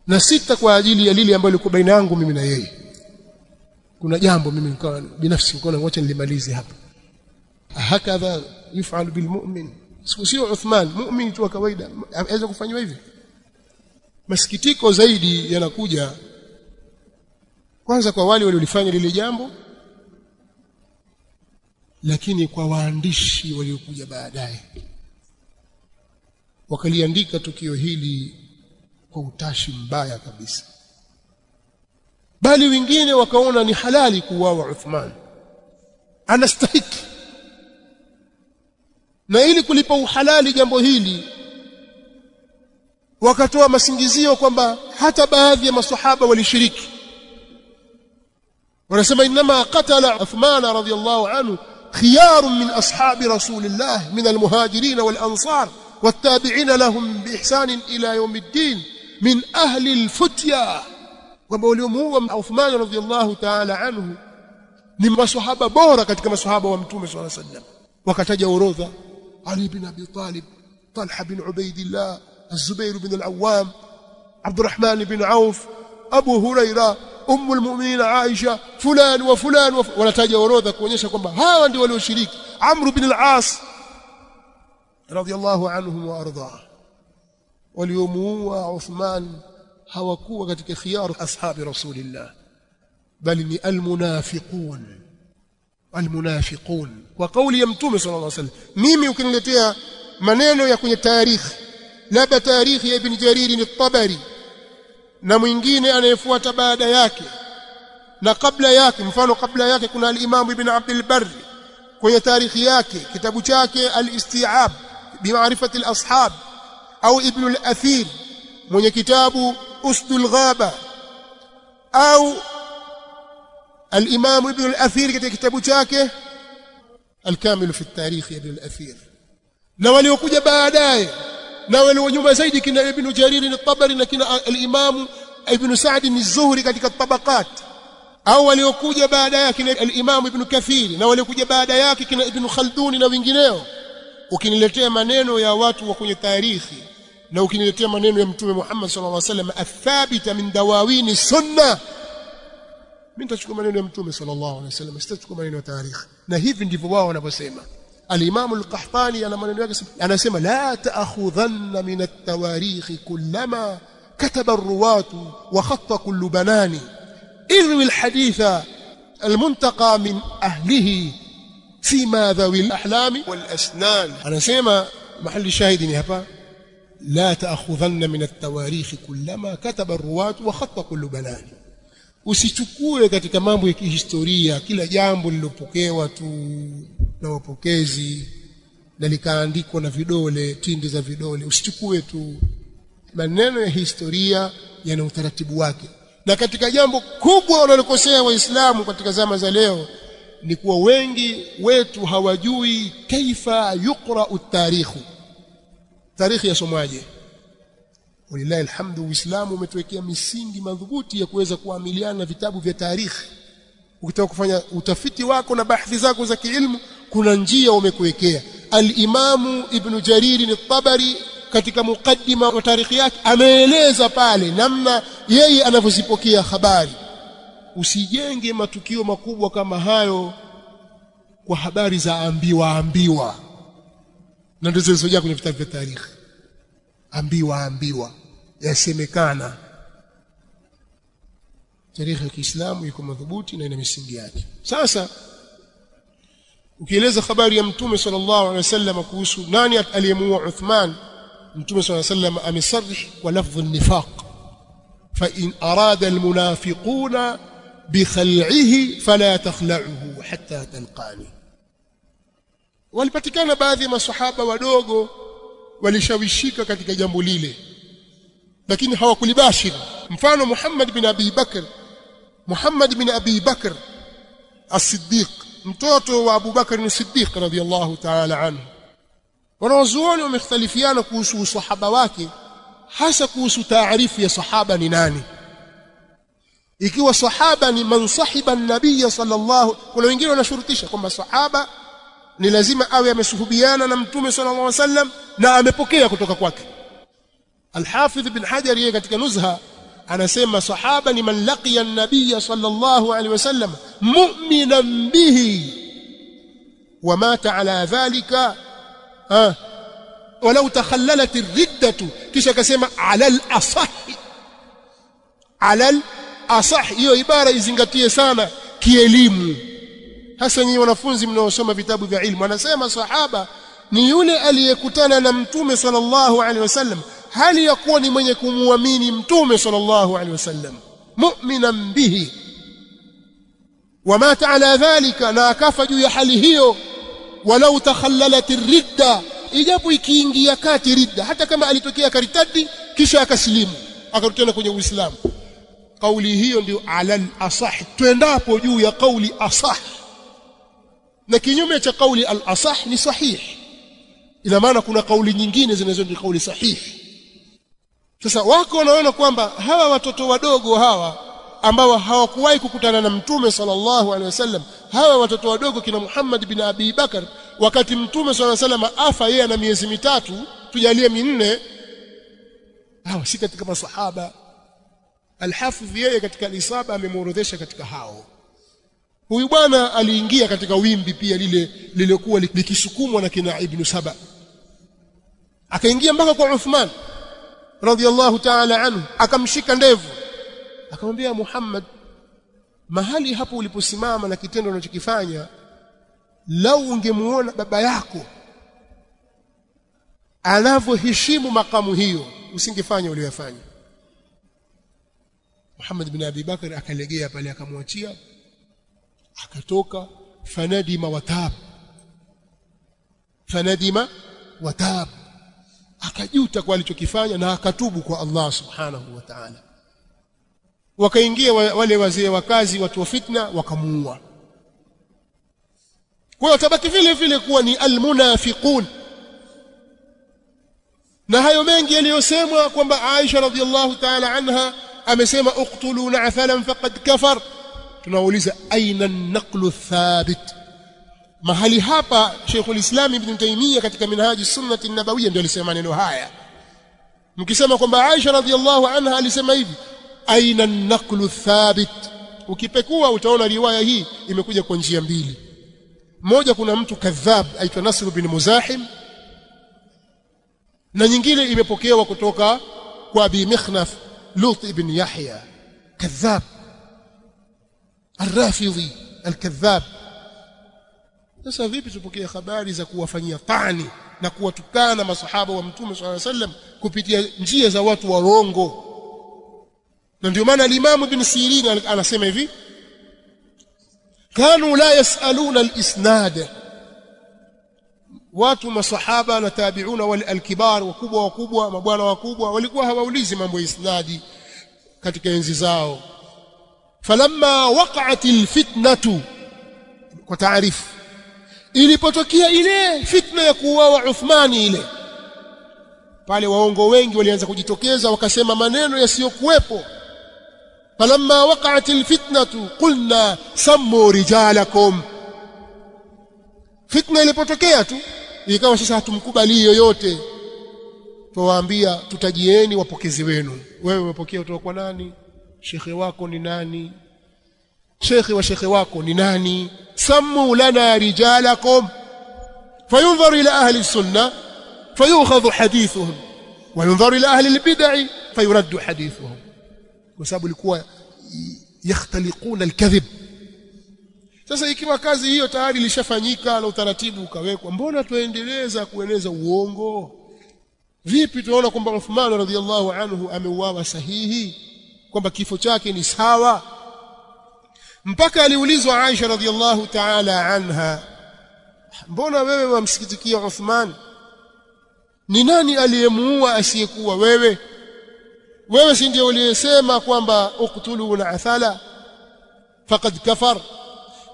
[SPEAKER 2] na 6 kwa ajili ya lile ambalo liko baina yangu mimi na yeye. Kuna jambo mimi nikawa binafsi nikaona ngoja nilimalize hapa. Hakadha yuf'al bil mu'min, sio Uthman mu'min tu kawaida aweza kufanywa hivi. Masikitiko zaidi yanakuja kwanza kwa wale waliolifanya lile jambo, lakini kwa waandishi waliokuja baadaye wakaliandika tukio hili kwa utashi mbaya kabisa, bali wengine wakaona ni halali kuuawa Uthman, anastahiki. Na ili kulipa uhalali jambo hili wakatoa masingizio kwamba hata baadhi ya maswahaba walishiriki. wanasema inma qatala Uthman radiyallahu anhu khiyar min ashabi rasulillah min almuhajirin wal ansar wattabi'in lahum biihsan ila yawm ad-din min ahli al-futya. kwamba waliomuua Uthman radiyallahu ta'ala anhu ni maswahaba bora katika maswahaba wa Mtume sallallahu alayhi wasallam. Wakataja orodha: Ali bin Abi Talib, Talha bin Ubaidillah, Az-Zubair bin al-Awwam, Abdurrahman bin Auf, Abu Huraira, al-Mu'minin Aisha, fulan wa fulan. Wanataja orodha kuonyesha kwamba hawa ndio walioshiriki. Amr bin al-As radiyallahu anhum wa ardhah. Waliomuua Uthman hawakuwa katika khiyar ashabi Rasulillah, bali ni almunafiqun. Kwa kauli ya Mtume sallallahu alaihi wasallam. Mimi ukiniletea maneno ya kwenye tarikhi, labda tarikhi ya Ibn Jarir al-Tabari na mwingine anayefuata baada yake na kabla yake, mfano kabla yake kuna al-Imam Ibn Abdul Barr kwenye tarikhi yake kitabu chake al-Isti'ab bimaarifati al-ashab, au Ibn al-Athir mwenye kitabu Usdul Ghaba, au al-Imam Ibn al-Athir katika kitabu chake al-Kamil fi at-Tarikh Ibn al-Athir. Na waliokuja baadaye na walio nyuma zaidi kina Ibn Jarir al-Tabari na kina al-Imam Ibn Sa'd az-Zuhri katika tabaqat, au waliokuja baadaye kina al-Imam Ibn Kathir na waliokuja baada yake kina Ibn Khaldun na wengineo. Ukiniletea maneno ya watu wa kwenye tarikhi na ukiniletea maneno ya Mtume Muhammad sallallahu alaihi wasallam athabita min dawawini sunna, mimi nitachukua maneno ya Mtume sallallahu alaihi wasallam, sitachukua maneno ya tarikhi. Na hivi ndivyo wao wanavyosema. Al-Imam al-Qahtani ana maneno yake, anasema la ta'khudhanna min at-tawarikh kullama kataba ar-ruwatu wa khatta kullu banani irwi al-haditha al-muntaqa min ahlihi fima dhawi al-ahlam wal-asnan. anasema mahali shahidi ni hapa, la ta'khudhanna min at-tawarikh kullama kataba ar-ruwatu wa khatta kullu banani. Usichukue katika mambo ya kihistoria kila jambo lilopokewa tu na wapokezi na likaandikwa na vidole, tindi za vidole. Usichukue tu. Maneno ya historia yana utaratibu wake. Na katika jambo kubwa wanalokosea Waislamu katika zama za leo ni kuwa wengi wetu hawajui kaifa yuqra'u at-tarikh, tarikhi yasomwaje? Walillahi alhamdu, Uislamu umetuwekea misingi madhubuti ya kuweza kuamiliana na vitabu vya tarikhi. Ukitaka kufanya utafiti wako na bahthi zako za kiilmu, kuna njia umekuwekea. Al-Imamu Ibn Jarir al-Tabari katika mukaddima wa tarikhi yake ameeleza pale namna yeye anavyozipokea habari. Usijenge matukio makubwa kama hayo kwa habari za ambiwa, na ndizo zilizojaa kwenye vitabu vya tarikhi. Ambiwa yasemekana. Tarikhi ya Kiislamu iko madhubuti na ina misingi yake. Sasa ukieleza habari ya Mtume sallallahu alaihi wasallam kuhusu nani aliyemuua Uthman, Mtume sallallahu alaihi wasallam amesarih kwa lafdh an-nifaq, fa in arada al-munafiquna bi khal'ihi fala takhla'uhu hatta talqani. Walipatikana baadhi ya masahaba wadogo walishawishika katika jambo lile, lakini hawakulibashiri. Mfano Muhammad bin Abi Bakr as-Siddiq, mtoto wa Abu Bakr as-Siddiq radhiyallahu ta'ala anhu. Wanawazuoni wamekhtalifiana kuhusu usahaba wake, hasa kuhusu taarifu ya sahaba ni nani. Ikiwa sahaba ni man sahiba an-nabiy sallallahu, kuna wengine wanashurutisha kwamba sahaba ni lazima awe amesuhubiana na Mtume sallallahu alaihi wasallam na amepokea kutoka kwake. Al-Hafidh ibn Hajar yeye katika Nuzha anasema sahaba ni man laqiya an-nabiy sallallahu alaihi wasallam mu'minan bihi wa mata ala dhalika walau takhallalat ar-riddatu, kisha akasema ala al-asah. Hiyo ibara izingatie sana kielimu, hasa nyinyi wanafunzi mnaosoma vitabu vya ilmu. Anasema sahaba ni yule aliyekutana na Mtume sallallahu alaihi wasallam hali ya kuwa ni mwenye kumuamini Mtume sallallahu alaihi wasallam, mu'minan bihi wa mata ala dhalika, na akafa juu ya hali hiyo. Walau takhallalat ar-ridda, ijapo ikiingia kati ridda, hata kama alitokea karitadi kisha akasilimu akarudi kwenye Uislamu. Kauli hiyo ndio alal asah, tuendapo juu ya kauli asah, na kinyume cha kauli al asah ni sahih. Ina maana kuna kauli nyingine zinazoitwa kauli sahihi. Sasa wako wanaona kwamba hawa watoto wadogo hawa ambao hawakuwahi kukutana na Mtume sallallahu alaihi wasallam, hawa watoto wadogo kina Muhammad bin Abi Bakar, wakati Mtume sallallahu alaihi wasallam afa yeye ana miezi 3, tujalie 4, hawa si katika masahaba. Al-Hafidh yeye katika al-Isaba amemuorodhesha katika hao. Huyu bwana aliingia katika wimbi pia lilikuwa likisukumwa na kina Ibn Saba, akaingia mpaka kwa Uthman radhiyallahu ta'ala anhu, akamshika ndevu akamwambia Muhammad, mahali hapo uliposimama na kitendo unachokifanya, lau ungemuona baba yako anavyoheshimu makamu hiyo, usingefanya uliyofanya. Muhammad bin Abi Bakr akalegea pale, akamwachia, akatoka. Fanadima watab, akajuta kwa alichokifanya na akatubu kwa Allah subhanahu wa ta'ala. Wakaingia wale wazee wakazi, watu wa fitna, wakamuua. Kwa hiyo tabaki vile vile kuwa ni almunafiqun. Na hayo mengi yaliyosemwa kwamba Aisha radhiallahu ta'ala anha amesema uqtulu na'thalan faqad kafar, tunauliza aina an-naqlu thabit? Mahali hapa Sheikhul Islam Ibn Taymiyyah katika Minhaji Sunnati an-Nabawiyya ndio alisema maneno haya. Mkisema kwamba Aisha radhiallahu anha alisema hivi, aina an-naqlu thabit? Ukipekua utaona riwaya hii imekuja kwa njia mbili. Moja, kuna mtu kadhab aitwa Nasr bin Muzahim, na nyingine imepokewa kutoka kwa Abi Mikhnaf Lut ibn Yahya kadhab al-Rafidhi al-kadhab. Sasa vipi tupokee habari za kuwafanyia tani na kuwatukana masahaba wa Mtume sallallahu alaihi wasallam kupitia njia za watu warongo? Na ndio maana al-Imam Ibn Sirin anasema hivi, kanu la yasaluna al-isnad. Watu masahaba na tabi'una wal al-kibar, wakubwa mabwana wakubwa, walikuwa hawaulizi mambo ya isnadi katika enzi zao. Falamma waqa'at al-fitnatu, kwa taarifu, ilipotokea ile fitna ya kuuawa Uthmani ile, pale waongo wengi walianza kujitokeza wakasema maneno yasiyokuwepo. Falamma waqa'at alfitnatu qulna sammu rijalakum, fitna ilipotokea tu ikawa sasa hatumkubali yoyote, tuwaambia tutajieni wapokezi wenu. Wewe umepokea kutoka kwa nani? Shekhe wako ni nani? Shekhe wa shekhe wako ni nani? sammu lana rijalakum fayunzar ila ahli sunnah fayukhadhu hadithuhum wa yunzar ila ahli albid'ah fayurad hadithuhum, kwa sababu ilikuwa yakhtaliquna alkadhib. Sasa ikiwa kazi hiyo tayari ilishafanyika na utaratibu ukawekwa, mbona tuendeleza kueneza uongo? Vipi tunaona kwamba Uthman radhiyallahu anhu ameuawa sahihi, kwamba kifo chake ni sawa? Mpaka aliulizwa Aisha radhiyallahu ta'ala anha, mbona wewe wamsikitikia Uthman? Ni nani aliyemuua asiyekuwa wewe? Wewe si ndio uliyesema kwamba uqtulu Athala faqad kafar?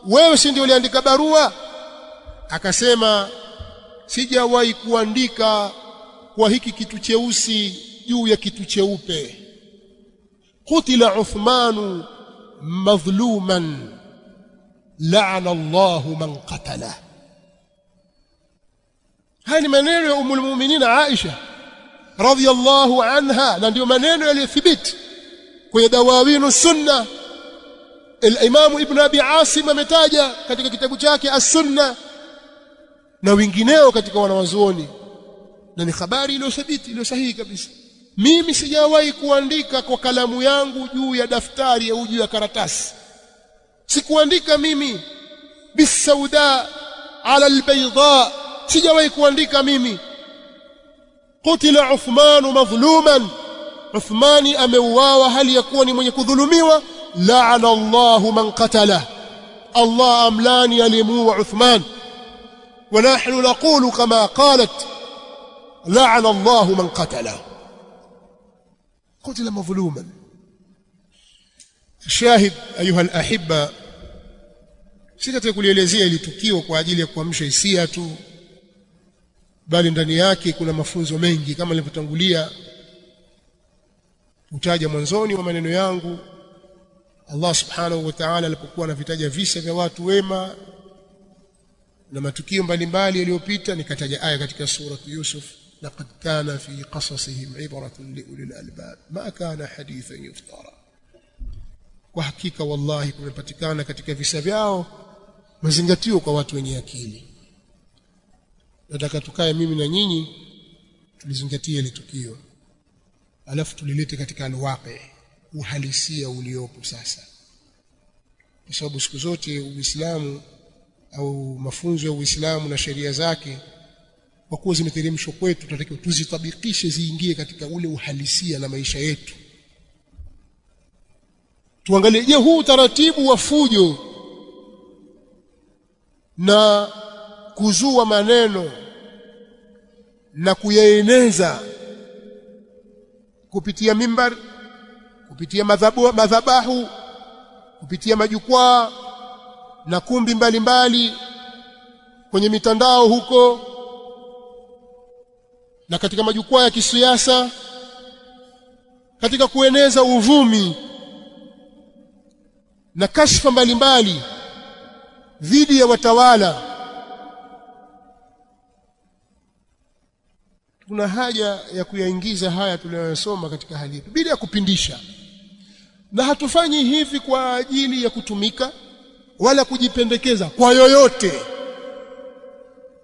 [SPEAKER 2] Wewe si ndio uliandika barua? Akasema sijawahi kuandika kwa hiki kitu cheusi juu ya kitu cheupe. Qutila Uthman madhluman la'ana Allahu man qatala. Haya ni maneno ya Ummul Mu'minin Aisha radhiyallahu anha, na ndio maneno yaliyothibiti kwenye dawawinu sunna. Al-Imam Ibn Abi Asim ametaja katika kitabu chake As-Sunna na wengineo katika wanawazuoni, na ni habari iliyothibiti iliyo sahihi kabisa. Mimi sijawahi kuandika kwa kalamu yangu juu ya daftari au juu ya karatasi. Sikuandika mimi bisauda ala albayda, sijawahi kuandika mimi. Qutila Uthman madhluman, Uthmani ameuawa hali ya kuwa ni mwenye kudhulumiwa. La'ana Allahu man qatala, Allah amlani alimuua Uthman. Wa nahnu naqulu kama qalat la'ana Allahu man qatala, قتل مظلوما. الشاهد ايها الاحبه, sitataka kulielezea ili tukio kwa ajili ya kuamsha hisia tu, bali ndani yake kuna mafunzo mengi kama nilivyotangulia kutaja mwanzoni wa maneno yangu. Allah subhanahu wa ta'ala alipokuwa anavitaja visa vya watu wema na matukio mbalimbali yaliyopita, nikataja aya katika sura Yusuf, لقد كان في قصصهم عبرة لأولي الألباب ما كان حديثا يفترى. Kwa hakika wallahi kumepatikana katika visa vyao mazingatio kwa watu wenye akili. Nataka tukae mimi na nyinyi tulizingatie ile tukio, alafu tulilete katika alwaqi, uhalisia uliopo sasa, kwa sababu siku zote Uislamu au mafunzo ya Uislamu na sheria zake kwa kuwa zimeteremshwa kwetu, tunatakiwa tuzitabikishe ziingie katika ule uhalisia na maisha yetu. Tuangalie, je, huu utaratibu wa fujo na kuzua maneno na kuyaeneza kupitia mimbar, kupitia madhabahu, kupitia majukwaa na kumbi mbalimbali kwenye mitandao huko na katika majukwaa ya kisiasa, katika kueneza uvumi na kashfa mbalimbali dhidi ya watawala, tuna haja ya kuyaingiza haya tunayosoma katika hali hii bila ya kupindisha. Na hatufanyi hivi kwa ajili ya kutumika wala kujipendekeza kwa yoyote.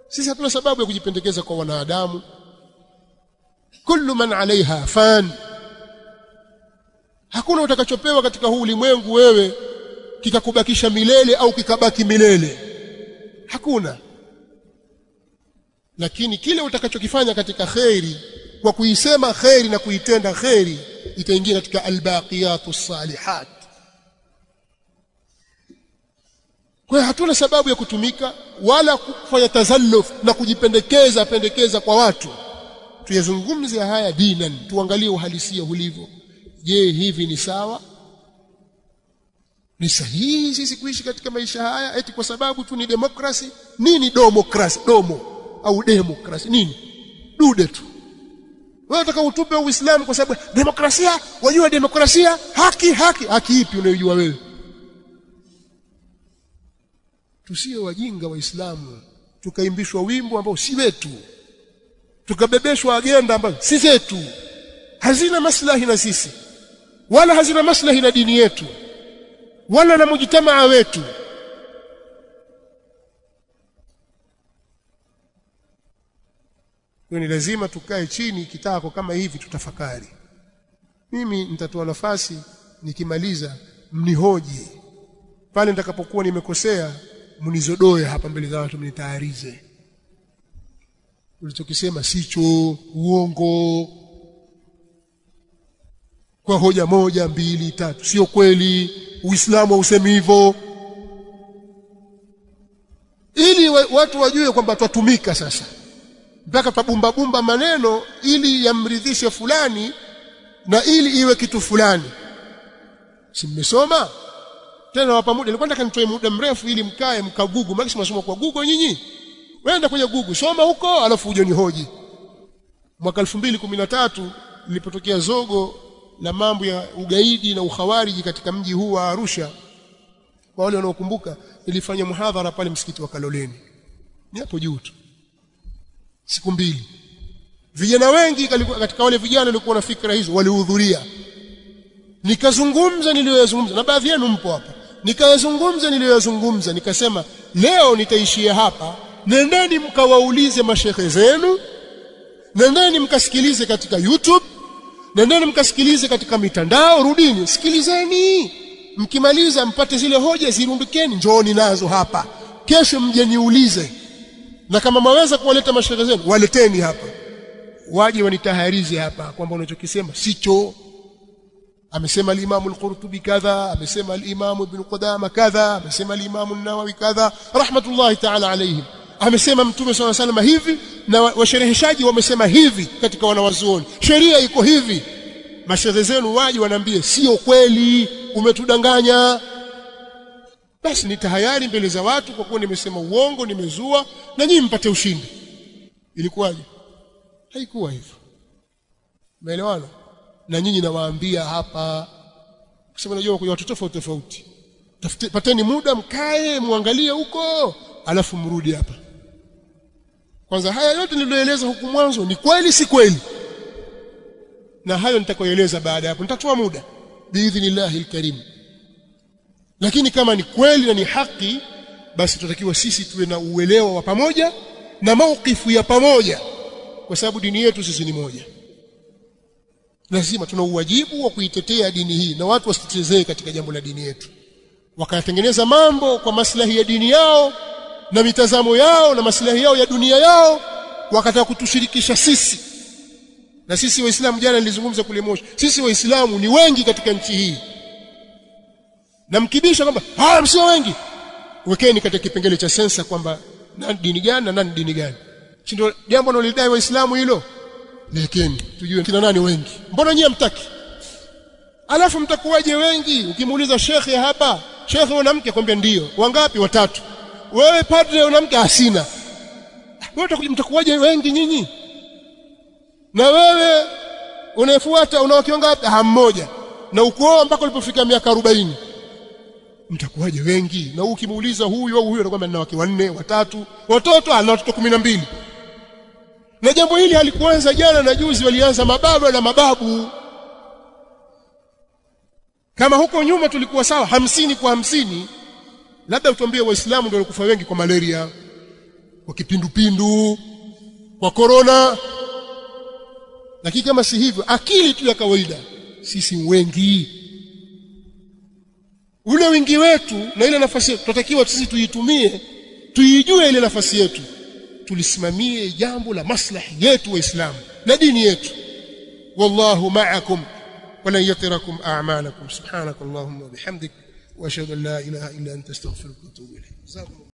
[SPEAKER 2] Sisi hatuna sababu ya kujipendekeza kwa wanadamu. Kullu man alaiha fan, hakuna utakachopewa katika huu ulimwengu wewe kikakubakisha milele au kikabaki milele, hakuna. Lakini kile utakachokifanya katika khairi, kwa kuisema khairi na kuitenda khairi, itaingia katika albaqiyatus salihat. Kwa hatuna sababu ya kutumika wala kufanya tazalluf na kujipendekeza kwa watu. Tuyazungumze haya dinan, tuangalie uhalisia ulivyo. Je, hivi ni sawa? Ni sahihi sisi kuishi katika maisha haya eti kwa sababu tu ni demokrasi? Nini demokrasi? Domo au demokrasi nini? Dude tu. Wewe unataka utupe Uislamu kwa sababu demokrasia, wajua demokrasia, haki ipi unayojua wewe? Tusiwe wajinga Waislamu, tukaimbishwa wimbo ambao si wetu, tukabebeshwa agenda ambazo si zetu, hazina maslahi na sisi, wala hazina maslahi na dini yetu, wala na mujtamaa wetu. Kwa ni lazima tukae chini kitako kama hivi tutafakari. Mimi nitatoa nafasi nikimaliza mnihoji. Pale nitakapokuwa nimekosea mnizodoe hapa mbele za watu mnitaharize. Ulichokisema sicho, uongo. Kwa hoja 1, 2, 3 sio kweli, Uislamu hausemi hivyo. Ili watu wajue kwamba twatumika sasa. Mpaka tabumba maneno ili yamridhishe fulani na ili iwe kitu fulani. Si mmesoma? Tena wa pamoja nilikuwa nataka nitoe muda mrefu ili mkae mkagugu, maana mnasoma kwa Google nyinyi. Wenda kwenye Google, soma huko alafu uje nihoji. Mwaka 2013 lilipotokea zogo la mambo ya ugaidi na ukhawariji katika mji huu wa Arusha. Kwa wale wanaokumbuka, nilifanya muhadhara pale msikiti wa Kaloleni. Ni hapo juu tu. Siku 2. Vijana wengi katika wale vijana walikuwa na fikra hizo walihudhuria. Nikazungumza niliyozungumza na baadhi yenu mpo hapa. Nikazungumza niliyozungumza, nikasema leo nitaishia hapa. Nendeni mkawaulize mashehe zenu, nendeni mkasikilize katika YouTube, nendeni mkasikilize katika mitandao, rudini sikilizeni. Mkimaliza mpate zile hoja zirundukeni, njooni nazo hapa. Kesho mje niulize. Na kama mwaweza kuwaleta mashehe zenu, waleteni hapa. Waje wanitaharize hapa kwamba unachokisema sicho. Amesema al-Imam al-Qurtubi kadha, amesema al-Imam Ibn Qudama kadha, amesema al-Imam an-Nawawi kadha, rahmatullahi ta'ala alayhim. Amesema Mtume sallallahu alayhi wasallam hivi na washereheshaji wamesema hivi katika wanawazuoni. Sheria iko hivi. Mashehe zenu waje wanaambie sio kweli, umetudanganya. Basi nitahayari mbele za watu kwa kuwa nimesema uongo, nimezua na nyinyi mpate ushindi. Ilikuwaje? Haikuwa hivyo. Umeelewana? Na nyinyi nawaambia hapa kusema najua kwa watu tofauti. Pateni muda mkae muangalie huko alafu mrudi hapa. Kwanza haya yote nilioeleza huku mwanzo ni kweli si kweli? Na hayo nitakoeleza baada hapo. Nitatoa muda biidhnillahil karim. Lakini kama ni kweli na ni haki, basi tunatakiwa sisi tuwe na uelewa wa pamoja na maukifu ya pamoja, kwa sababu dini yetu sisi ni moja. Lazima tuna uwajibu wa kuitetea dini hii, na watu wasitezee katika jambo la dini yetu. Wakatengeneza mambo kwa maslahi ya dini yao na mitazamo yao na maslahi yao ya dunia yao, wakataka kutushirikisha sisi. Na sisi Waislamu, jana nilizungumza kule Moshi, sisi Waislamu ni wengi katika nchi hii. Na mkibisha kwamba sio wengi, wekeni katika kipengele cha sensa kwamba nani dini gani na nani dini gani. Si ndio jambo analodai Waislamu hilo? Lekeni tujue kina nani wengi. Mbona nyinyi hamtaki? Alafu mtakuwaje wengi? Ukimuuliza shekhe hapa, shekhe una mke? Kwambia ndio. Wangapi? 3. Wewe padre una mke? Sina. Wewe mtakuwaje wengi nyinyi? Na wewe unayefuata una wake wangapi? Mmoja. Na ukooa mpaka ulipofika miaka 40. Mtakuwaje wengi? Na ukimuuliza huyu au huyu anakuambia nina wake 4, 3, watoto ana watoto 12. Na jambo hili halikuanza jana na juzi, walianza mababa na mababu. Kama huko nyuma tulikuwa sawa 50 kwa 50, labda utuambie Waislamu ndio walikufa wengi kwa malaria, kwa kipindupindu, kwa corona. Lakini kama si hivyo, akili tu ya kawaida, sisi wengi. Ule wingi wetu na ile nafasi yetu tunatakiwa sisi tuitumie, tuijue ile nafasi yetu, tulisimamie jambo la maslahi yetu Waislamu na dini yetu. Wallahu ma'akum wa lan yatirakum a'malakum. Subhanakallahumma wa bihamdik wa ashhadu an la ilaha illa anta astaghfiruka wa atubu ilayk.